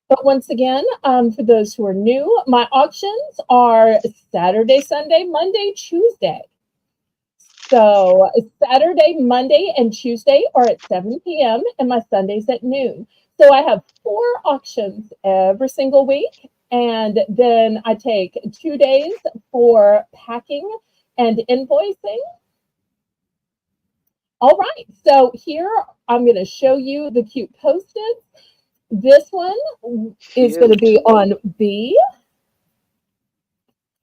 But once again, for those who are new, my auctions are Saturday, Sunday, Monday, Tuesday. So Saturday, Monday, and Tuesday are at 7 p.m. and my Sundays at noon. So I have 4 auctions every single week. And then I take 2 days for packing and invoicing. All right. So here I'm going to show you the cute post-its. This one is going to be on B.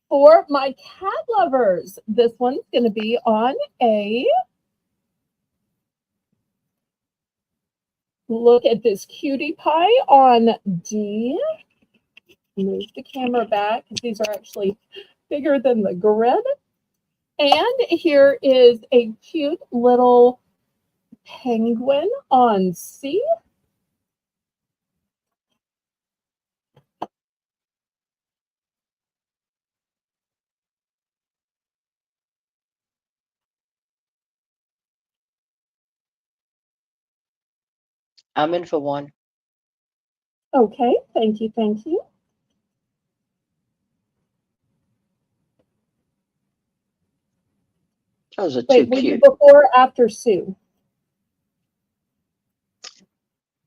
For my cat lovers, this one's going to be on A. Look at this cutie pie on D. Move the camera back. These are actually bigger than the grid. And here is a cute little penguin on C. I'm in for one. Okay, thank you, thank you. Those are too Wait, were you cute. before or after Sue?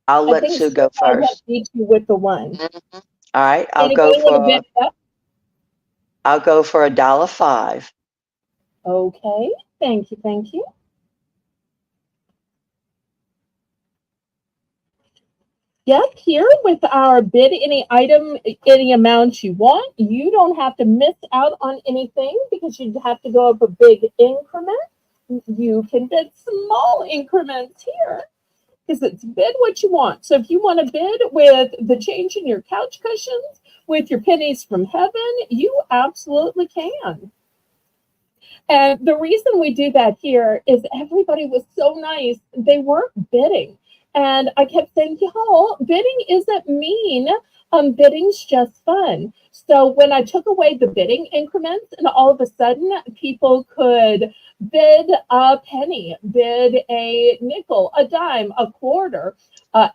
I'll I let think Sue Sue go might have first. beat you with the one. Mhm. All right, Anybody want to bid up? I'll go for $1.05. Okay, thank you, thank you. Yep, here with our bid any item, any amount you want. You don't have to miss out on anything because you'd have to go over big increments. You can bid small increments here because it's bid what you want. So if you want to bid with the change in your couch cushions, with your pennies from heaven, you absolutely can. And the reason we do that here is everybody was so nice. They weren't bidding. And I kept saying, y'all, bidding isn't mean. Bidding's just fun. So when I took away the bidding increments, and all of a sudden people could bid a penny, bid a nickel, a dime, a quarter.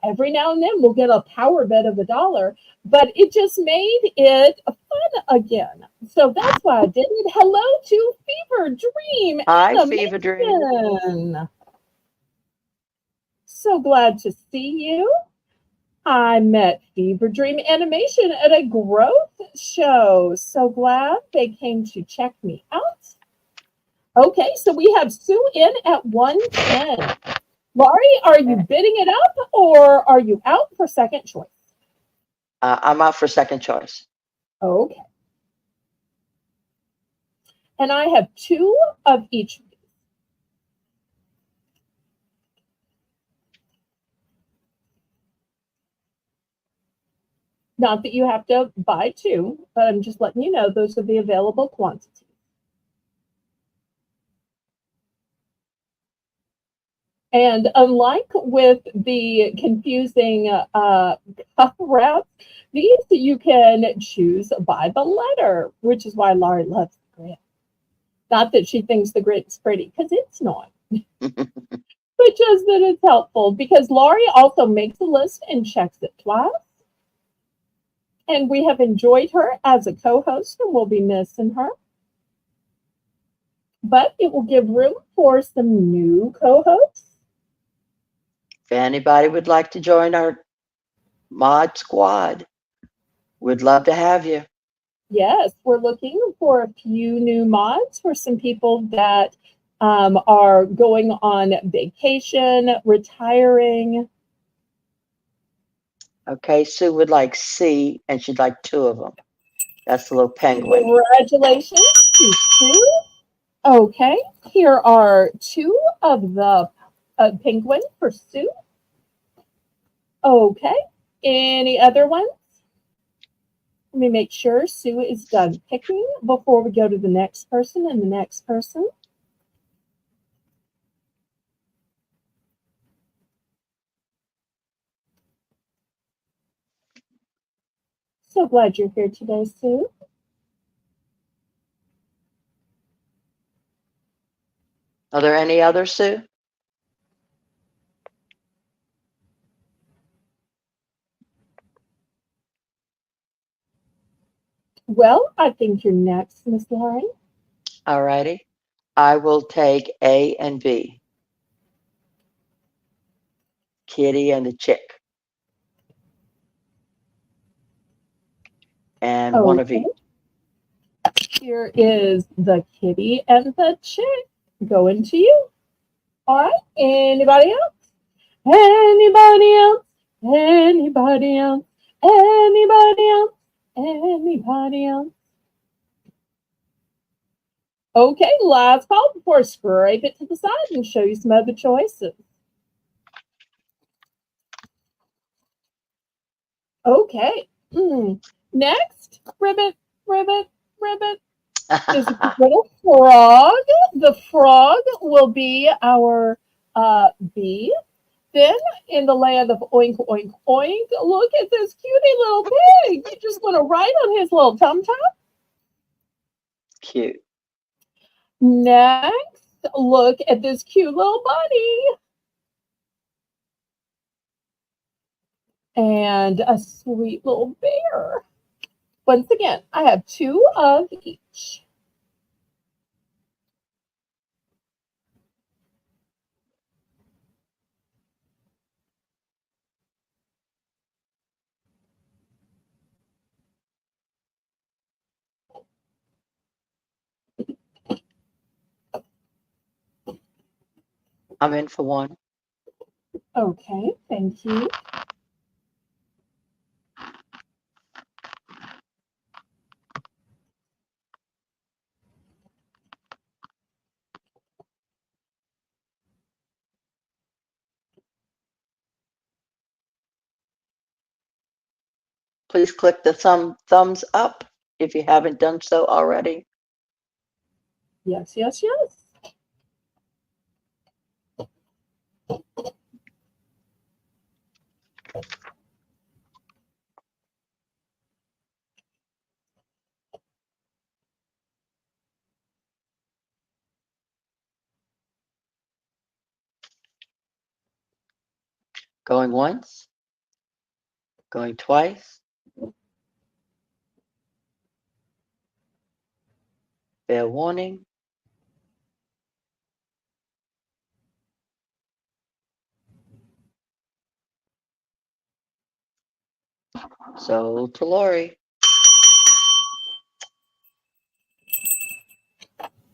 Every now and then we'll get a power bid of $1, but it just made it fun again. So that's why I did it. Hello to Fever Dream Hi, Fever Dream. Animation. So glad to see you. I met Fever Dream Animation at a growth show. So glad they came to check me out. Okay, so we have Sue in at 110. Laurie, are you bidding it up or are you out for second choice? I'm out for second choice. Okay. And I have 2 of each. Not that you have to buy 2, but I'm just letting you know those are the available quantities. And unlike with the confusing cup wraps, these you can choose by the letter, which is why Laurie loves the grid. Not that she thinks the grid's pretty, because it's not. But just that it's helpful, because Laurie also makes a list and checks it twice. And we have enjoyed her as a co-host, and we'll be missing her. But it will give room for some new co-hosts. If anybody would like to join our mod squad, we'd love to have you. Yes, we're looking for a few new mods for some people that are going on vacation, retiring. Okay, Sue would like C, and she'd like 2 of them. That's the little penguin. Congratulations to Sue. Okay, here are 2 of the penguin for Sue. Okay, any other ones? Let me make sure Sue is done picking before we go to the next person and the next person. So glad you're here today, Sue. Are there any others, Sue? Well, I think you're next, Miss Lauren. All righty. I will take A and B. Kitty and the chick. And one of each. Here is the kitty and the chick going to you. All right. Anybody else? Anybody else? Anybody else? Anybody else? Anybody else? Okay, last call before I scrape it to the side and show you some other choices. Okay. Next, ribbit, ribbit, ribbit. Is the little frog. The frog will be our B. Then, in the land of oink, oink, oink, look at this cutie little pig. You just want to ride on his little tum tum. Cute. Next, look at this cute little bunny. And a sweet little bear. Once again, I have two of each. I'm in for one. Okay, thank you. Please click the thumbs up if you haven't done so already. Yes, yes, yes. Going once, going twice. Fair warning. So to Lori.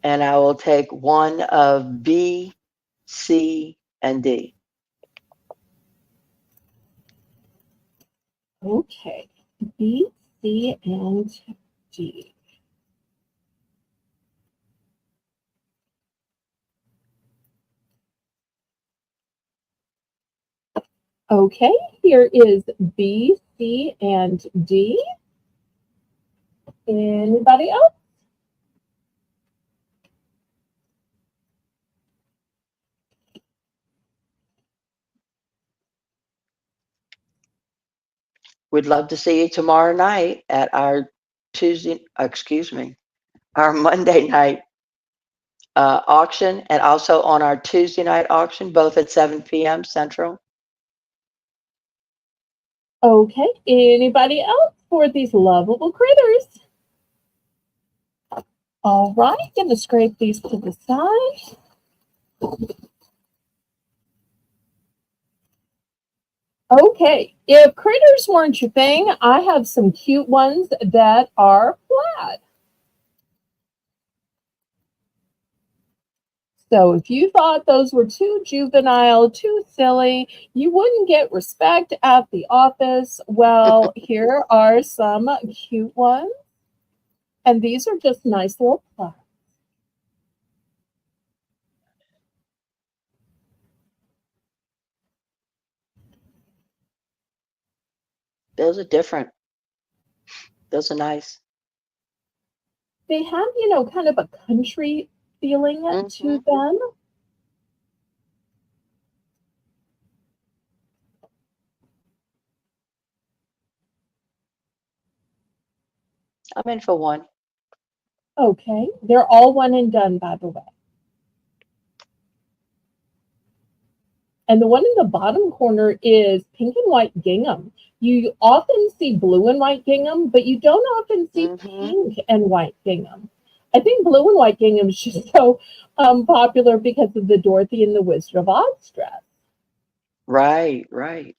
And I will take one of B, C, and D. Okay, B, C, and D. Okay, here is B, C, and D. Anybody else? We'd love to see you tomorrow night at our our Monday night auction, and also on our Tuesday night auction, both at 7 p.m. Central. Okay, anybody else for these lovable critters? All right, gonna scrape these to the side. Okay, if critters weren't your thing, I have some cute ones that are flat. So if you thought those were too juvenile, too silly, you wouldn't get respect at the office, well, here are some cute ones. And these are just nice little flats. Those are different. Those are nice. They have, kind of a country feeling to them. I'm in for one. Okay, they're all one and done, by the way. And the one in the bottom corner is pink and white gingham. You often see blue and white gingham, but you don't often see pink and white gingham. I think blue and white gingham is just so popular because of the Dorothy and the Wizard of Oz dress. Right, right.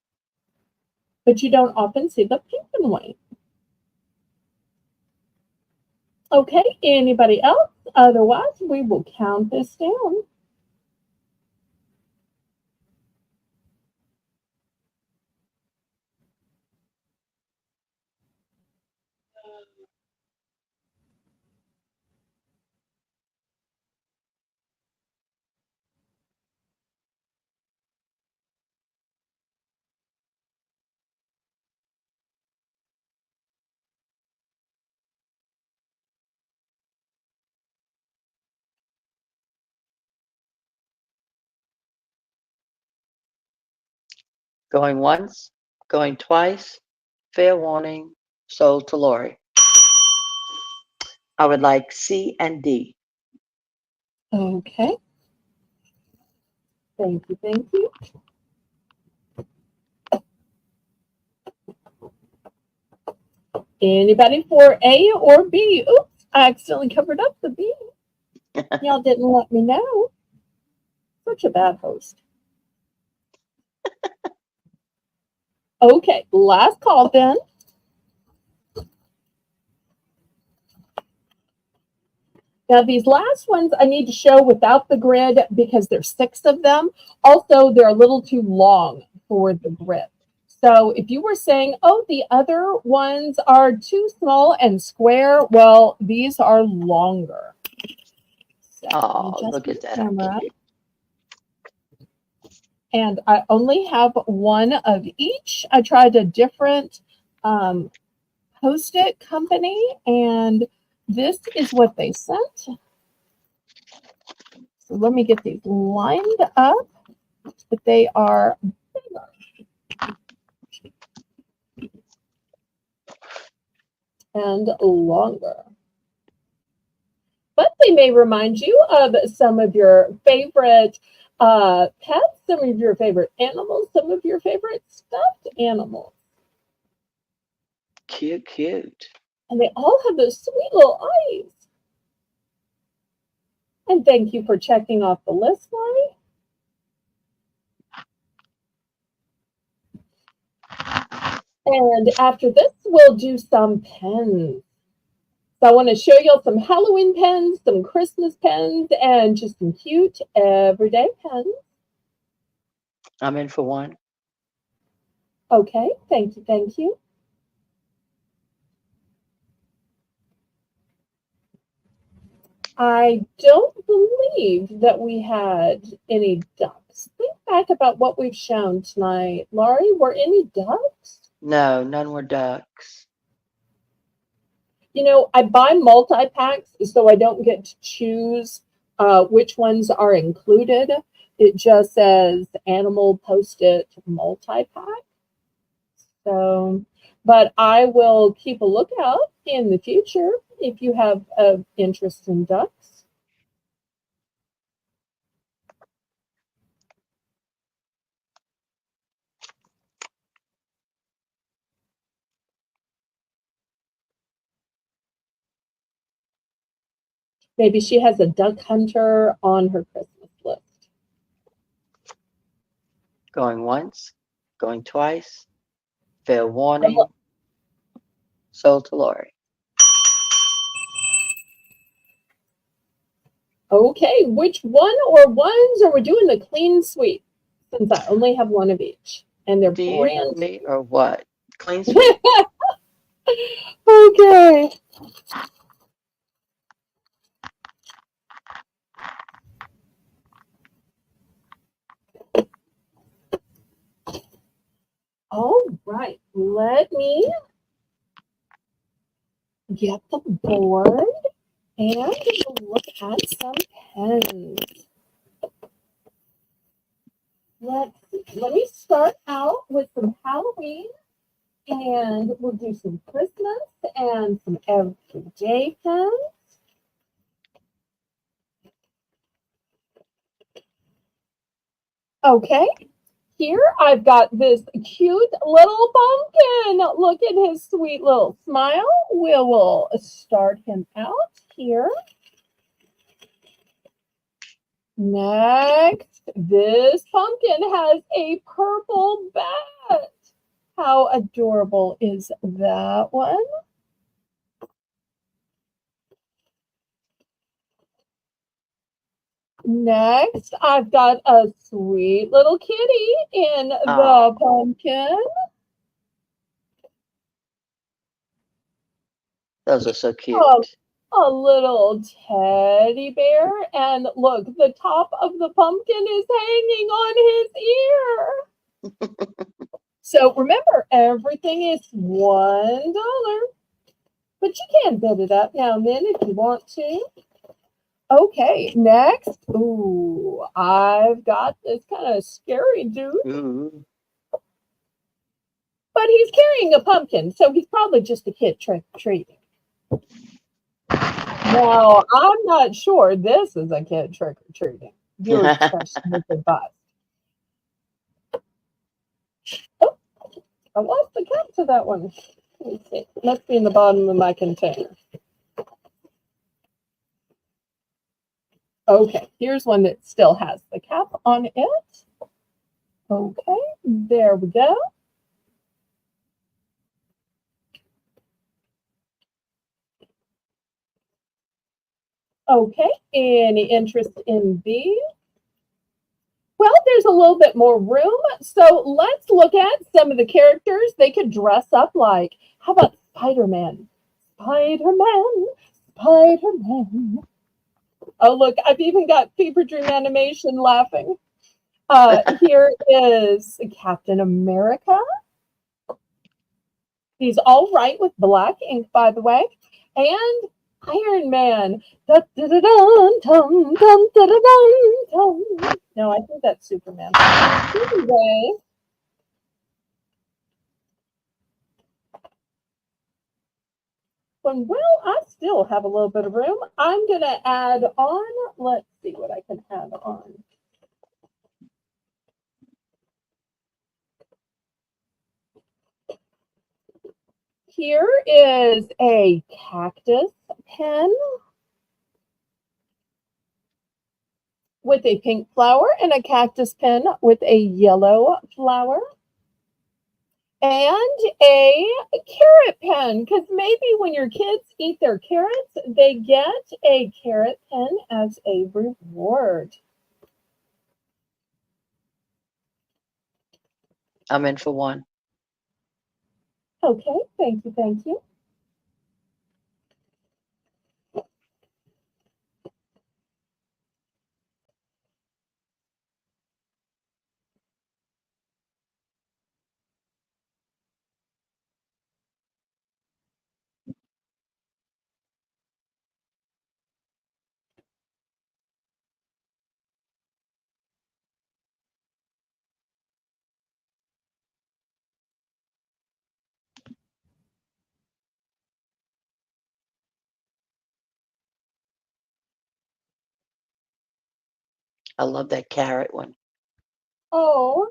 But you don't often see the pink and white. Okay, anybody else? Otherwise, we will count this down. Going once, going twice. Fair warning, sold to Lori. I would like C and D. Okay. Thank you. Thank you. Anybody for A or B? Oops, I accidentally covered up the B. Y'all didn't let me know. Such a bad host. Okay, last call then. Now these last ones I need to show without the grid because there's 6 of them. Also, they're a little too long for the grid. So if you were saying, oh, the other ones are too small and square, well, these are longer. So Oh, look at that. camera. And I only have one of each. I tried a different Post-it company, and this is what they sent. So let me get these lined up, but they are bigger and longer. But they may remind you of some of your favorite pets, some of your favorite animals, some of your favorite stuffed animals. Cute, cute. And they all have those sweet little eyes. And thank you for checking off the list, Lori. And after this, we'll do some pens. So I want to show you some Halloween pens, some Christmas pens, and just some cute everyday pens. I'm in for one. Okay, thank you, thank you. I don't believe that we had any ducks. Think back about what we've shown tonight. Laurie, were any ducks? No, none were ducks. You know, I buy multi-packs so I don't get to choose which ones are included. It just says animal Post-it multi-pack. So, but I will keep a lookout in the future if you have interest in ducks. Maybe she has a duck hunter on her Christmas list. Going once, going twice. Fair warning, sold to Lori. Okay, which one or ones are we doing the clean sweep? Since I only have one of each. And they're Do you know brand me or what? Clean sweep. Okay. All right. Let me get the board and look at some pens. Let me start out with some Halloween, and we'll do some Christmas and some everyday pens. Okay, here I've got this cute little pumpkin. Look at his sweet little smile. We will start him out here. Next, this pumpkin has a purple bat. How adorable is that one? Next, I've got a sweet little kitty in the pumpkin. Those are so cute. A little teddy bear. And look, the top of the pumpkin is hanging on his ear. So remember, everything is $1. But you can bid it up now and then if you want to. Okay, next. Ooh, I've got this kind of scary dude. Ooh. he's carrying a pumpkin, so he's probably just a kid trick-or-treating. No, I'm not sure this is a kid trick-or-treating. Your discretion is advised. Oh, I lost the cap to that one. Let me see. It must be in the bottom of my container. Okay, here's one that still has the cap on it. Okay, there we go. Okay, any interest in these? Well, there's a little bit more room, so let's look at some of the characters they could dress up like. How about Spider-Man? Spider-Man, Spider-Man. Oh, look, I've even got Fever Dream Animation laughing. Here is Captain America. He's all right with black ink, by the way. And Iron Man. No, I think that's Superman. Anyway. Well, I still have a little bit of room. I'm going to add on. Let's see what I can add on. Here is a cactus pen with a pink flower and a cactus pen with a yellow flower. And a carrot pen, because maybe when your kids eat their carrots, they get a carrot pen as a reward. I'm in for one. Okay, thank you, thank you. I love that carrot one. Oh,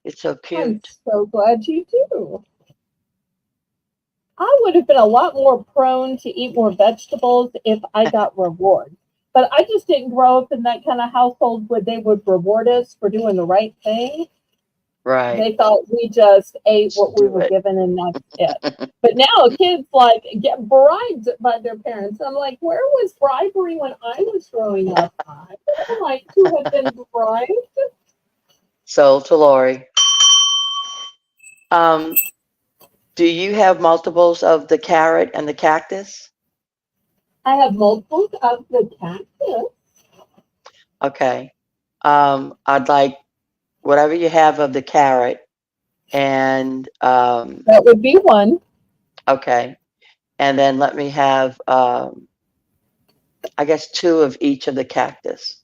It's so I'm cute. so glad you do. I would have been a lot more prone to eat more vegetables if I got rewards. But I just didn't grow up in that kind of household where they would reward us for doing the right thing. Right. They thought we just ate what we were given and that's it. But now kids like get bribed by their parents. I'm like, where was bribery when I was growing up? I would like to have been bribed. Sold to Lori. Do you have multiples of the carrot and the cactus? I have multiples of the cactus. Okay. I'd like whatever you have of the carrot and That would be one. okay. And then let me have I guess 2 of each of the cactus.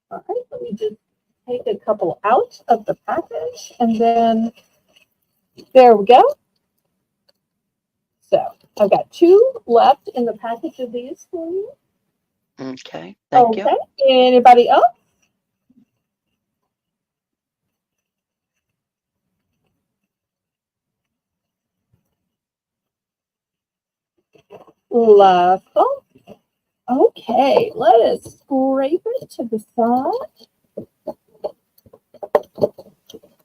All right, let me just take a couple out of the package and then there we go. So I've got 2 left in the package of these for you. Okay, thank you. Okay, anybody else? Last one. Okay, let us scrape it to the side.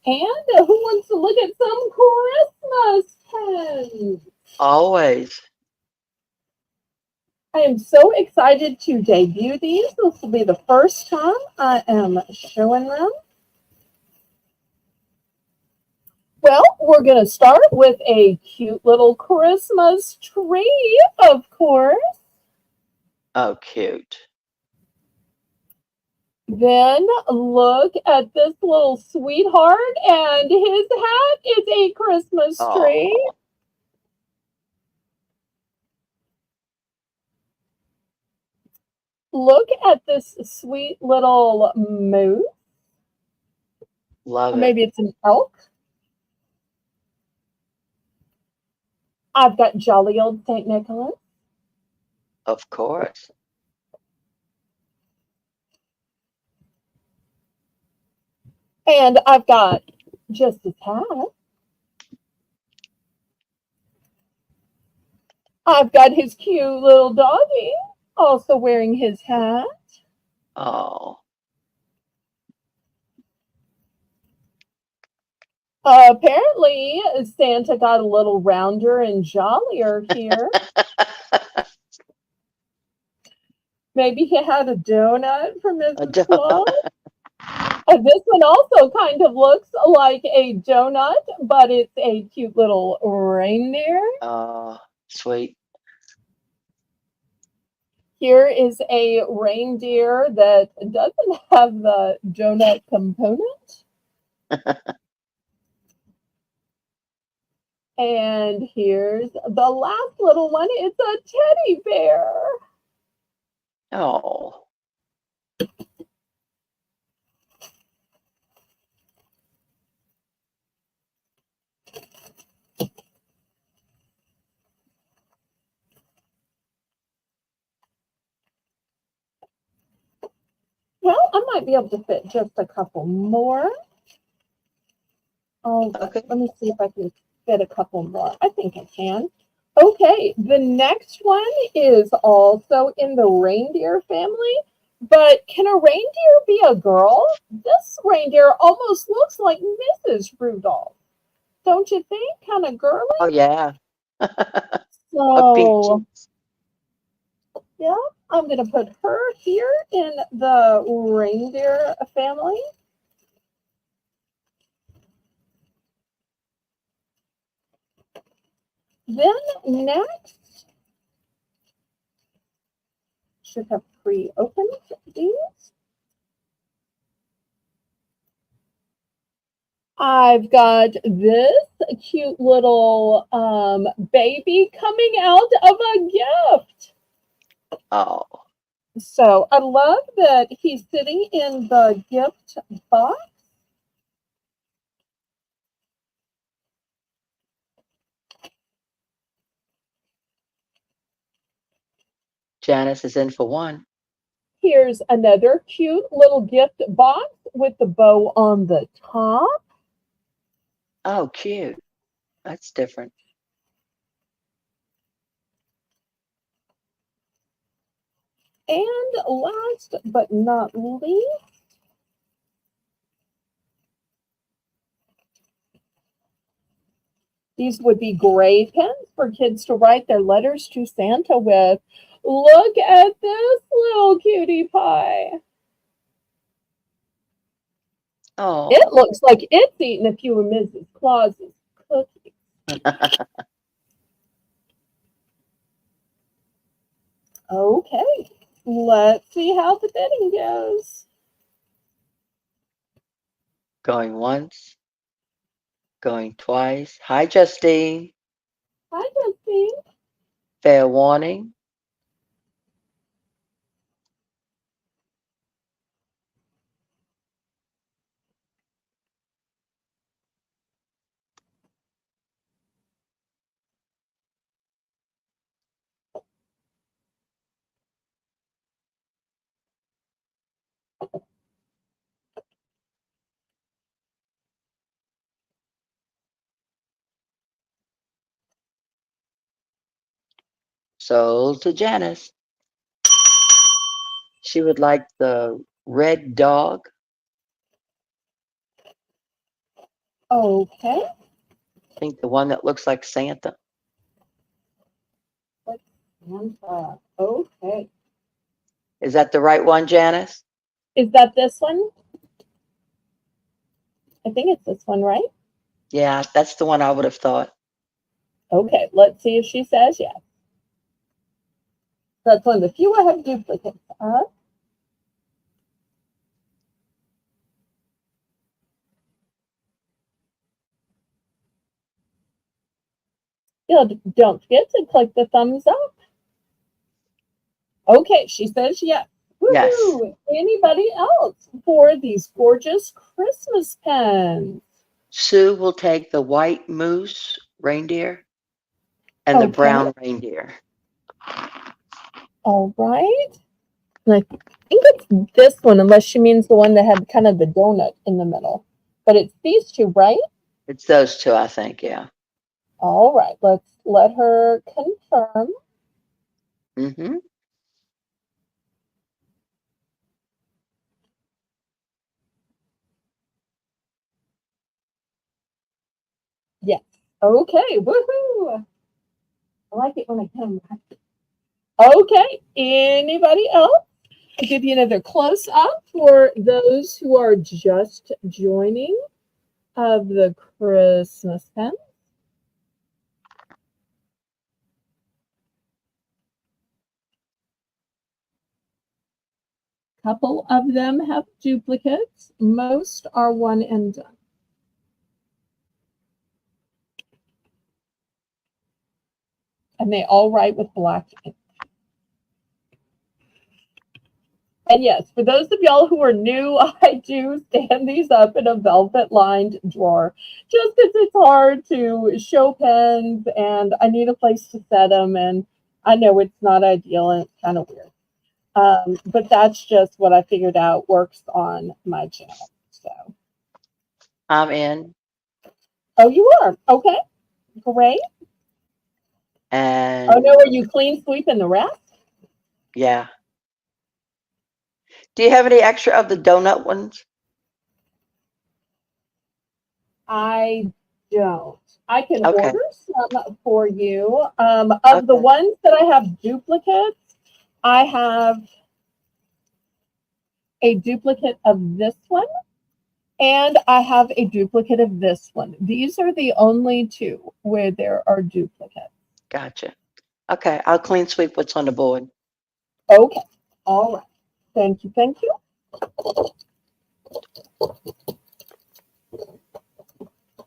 And who wants to look at some Christmas pens? Always. I am so excited to debut these. This will be the first time I am showing them. Well, we're going to start with a cute little Christmas tree, of course. Oh, cute. Then look at this little sweetheart, and his hat is a Christmas tree. Oh. Look at this sweet little moose. Love Or it. maybe it's an elk. I've got jolly old St. Nicholas. Of course. And I've got just his hat. I've got his cute little doggy also wearing his hat. Oh, Apparently, Santa got a little rounder and jollier here. Maybe he had a donut for Mrs. Claus. This one also kind of looks like a donut, but it's a cute little reindeer. oh, sweet. Here is a reindeer that doesn't have the donut component. And here's the last little one. It's a teddy bear. Oh, Well, I might be able to fit just a couple more. Oh, okay. let me see if I can fit a couple more. I think I can. Okay, the next one is also in the reindeer family, but can a reindeer be a girl? This reindeer almost looks like Mrs. Rudolph. Don't you think? Kind of girly? Oh, yeah. A pink So, cheeks. yeah, I'm going to put her here in the reindeer family. Then next, should have pre-opened these. I've got this cute little baby coming out of a gift. Oh, So I love that he's sitting in the gift box. Janice is in for one. Here's another cute little gift box with the bow on the top. Oh, cute. That's different. And last but not least, these would be gray pens for kids to write their letters to Santa with. Look at this little cutie pie. Oh, It looks like it's eaten a few of Mrs. Claus's cookies. Okay, let's see how the bidding goes. going once, going twice. Hi, Justine. Hi, Justine. Fair warning. Sold to Janice. She would like the red dog. Okay. I think the one that looks like Santa. Okay. Is that the right one, Janice? Is that this one? I think it's this one, right? Yeah, that's the one I would have thought. Okay, let's see if she says yes. That's one of the few I have duplicates of. Don't forget to click the thumbs up. Okay, she says yes. Yes. Woohoo! Anybody else for these gorgeous Christmas pens? Sue will take the white moose reindeer and the Okay, brown reindeer. all right. And I think it's this one, unless she means the one that had kind of the donut in the middle. But it's these two, right? It's those two, I think. Yeah. All right, let's let her confirm. Mm-hmm. Yes. Okay, woohoo! I like it when I come back. Okay, anybody else? I'll give you another close up for those who are just joining of the Christmas pen. Couple of them have duplicates. Most are one and done. And they all write with black ink. And yes, for those of y'all who are new, I do stand these up in a velvet lined drawer just because it's hard to show pens and I need a place to set them. And I know it's not ideal and it's kind of weird. But that's just what I figured out works on my channel. So, I'm in. oh, you are okay, great. Oh And no, are you clean sweeping the rest? yeah. Do you have any extra of the donut ones? I don't. I can Okay. order some for you. Of the Okay. ones that I have duplicates, I have a duplicate of this one, and I have a duplicate of this one. These are the only two where there are duplicates. Gotcha. Okay. I'll clean sweep what's on the board. Okay. All right. Thank you. Thank you.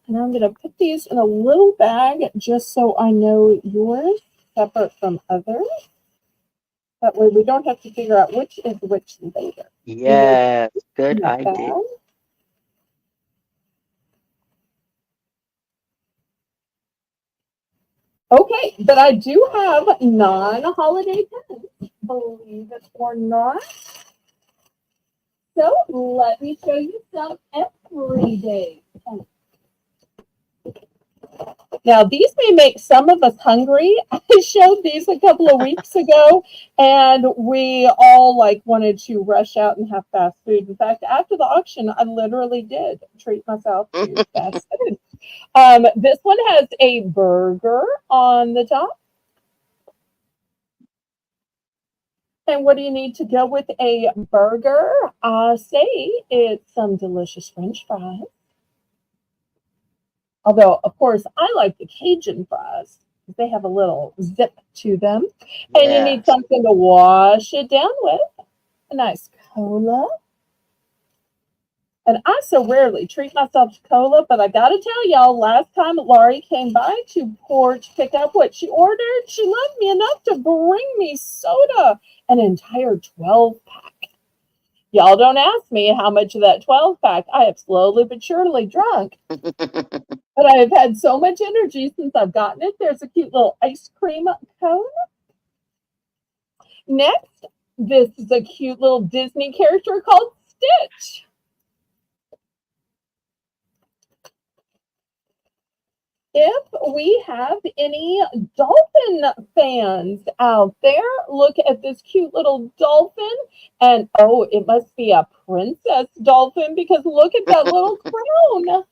And I'm going to put these in a little bag just so I know yours separate from others. That way we don't have to figure out which is which later. Yes. Good idea. Okay, but I do have non-holiday pens, believe it or not. So let me show you some everyday pens. Now, these may make some of us hungry. I showed these a couple of weeks ago, and we all like wanted to rush out and have fast food. In fact, after the auction, I literally did treat myself to fast food. This one has a burger on the top. And what do you need to go with a burger? Say it's some delicious French fries. Although, of course, I like the Cajun fries. They have a little zip to them. And you need Yes. something to wash it down with. A nice cola. And I so rarely treat myself to cola, but I gotta tell y'all, last time Laurie came by to Porch pick up what she ordered, she loved me enough to bring me soda, an entire 12 pack. Y'all don't ask me how much of that 12 pack I have slowly but surely drunk. But I have had so much energy since I've gotten it. There's a cute little ice cream cone. Next, this is a cute little Disney character called Stitch. If we have any dolphin fans out there, look at this cute little dolphin. And oh, it must be a princess dolphin because look at that little crown.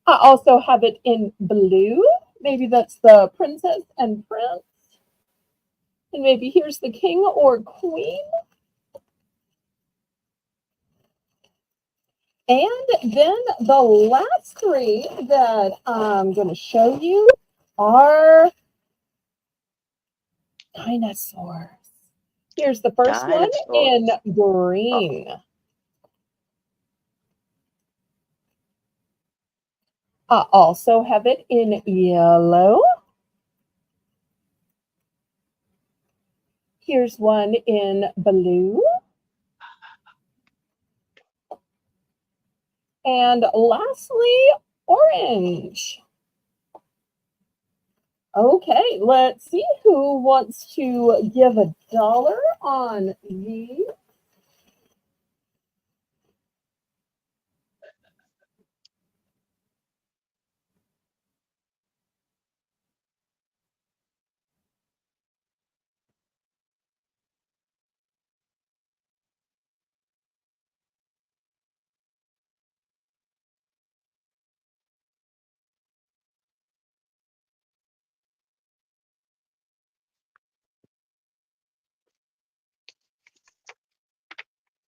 I also have it in blue. Maybe that's the princess and prince. And maybe here's the king or queen. And then the last three that I'm going to show you are dinosaurs. Here's the first one in Dinosaurs. green. I also have it in yellow. Here's one in blue. And lastly, orange. Okay, let's see who wants to give $1 on these.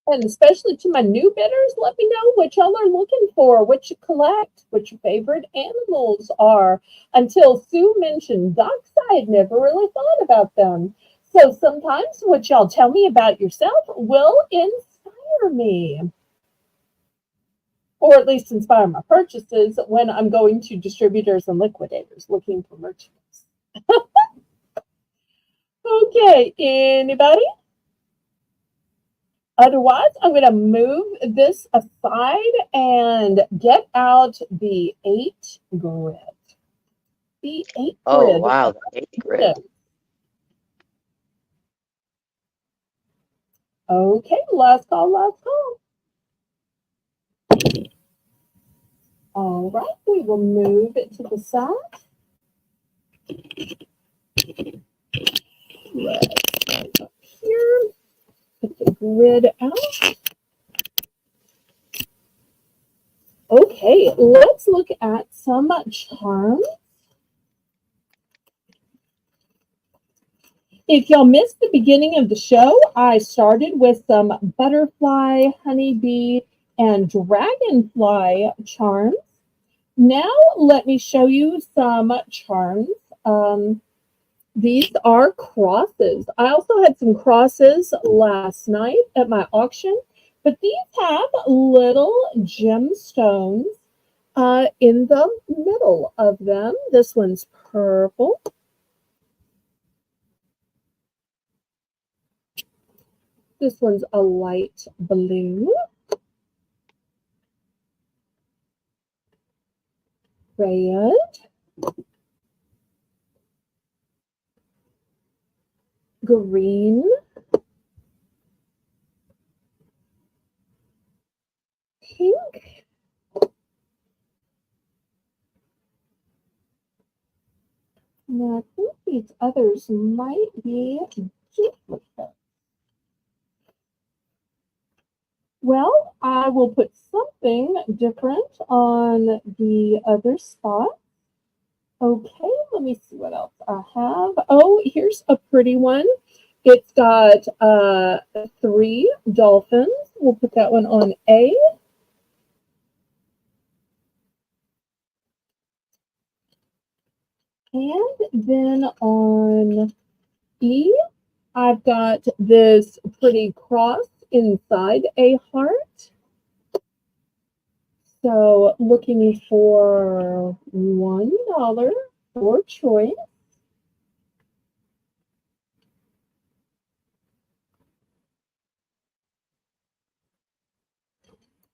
And especially to my new bidders, let me know what y'all are looking for, what you collect, what your favorite animals are. Until Sue mentioned ducks, I had never really thought about them. So sometimes what y'all tell me about yourself will inspire me, or at least inspire my purchases when I'm going to distributors and liquidators looking for merchandise. Okay, anybody? Otherwise, I'm going to move this aside and get out the 8 grid. The 8 Oh, grid. wow, the 8 grid. Okay, last call, last call. All right, we will move it to the side. Let's go up here, put the grid out. Okay, let's look at some charms. If y'all missed the beginning of the show, I started with some butterfly, honeybee, and dragonfly charms. Now let me show you some charms. These are crosses. I also had some crosses last night at my auction, but these have little gemstones in the middle of them. This one's purple. This one's a light blue. Red. Green. Pink. Now, I think these others might be duplicate. Well, I will put something different on the other spot. Okay, let me see what else I have. Oh, here's a pretty one. It's got 3 dolphins. We'll put that one on A. And then on E, I've got this pretty cross inside a heart. So looking for $1 for choice.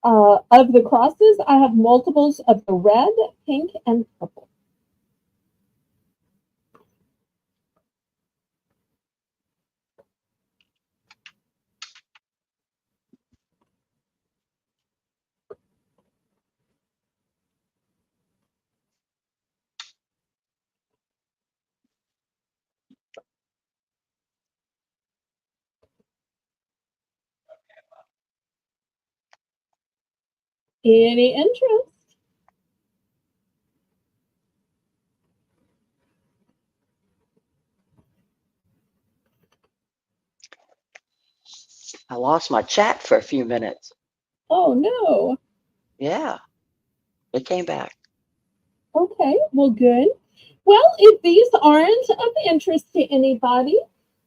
Of the crosses, I have multiples of the red, pink, and purple. Any interest? I lost my chat for a few minutes. Oh, no. Yeah, it came back. Okay, well, good. Well, if these aren't of interest to anybody,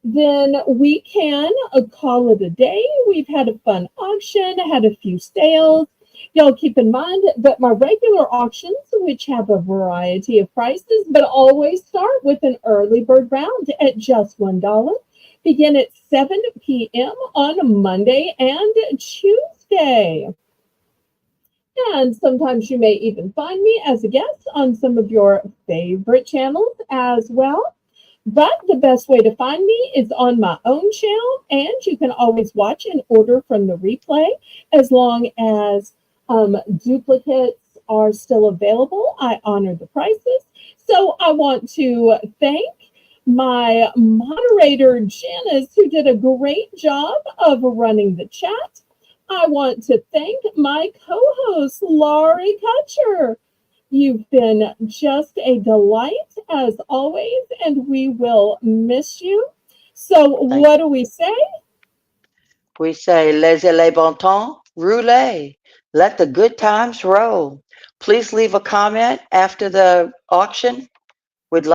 then we can call it a day. We've had a fun auction, had a few sales. Y'all keep in mind that my regular auctions, which have a variety of prices, but always start with an early bird round at just $1. begin at 7 p.m. on Monday and Tuesday. And sometimes you may even find me as a guest on some of your favorite channels as well. But the best way to find me is on my own channel, and you can always watch and order from the replay as long as duplicates are still available. I honor the prices. So I want to thank my moderator, Janice, who did a great job of running the chat. I want to thank my co-host, Laurie Kutcher. You've been just a delight as always, and we will miss you. So what do we say? We say, laissez les bon temps rouler. Let the good times roll. Please leave a comment after the auction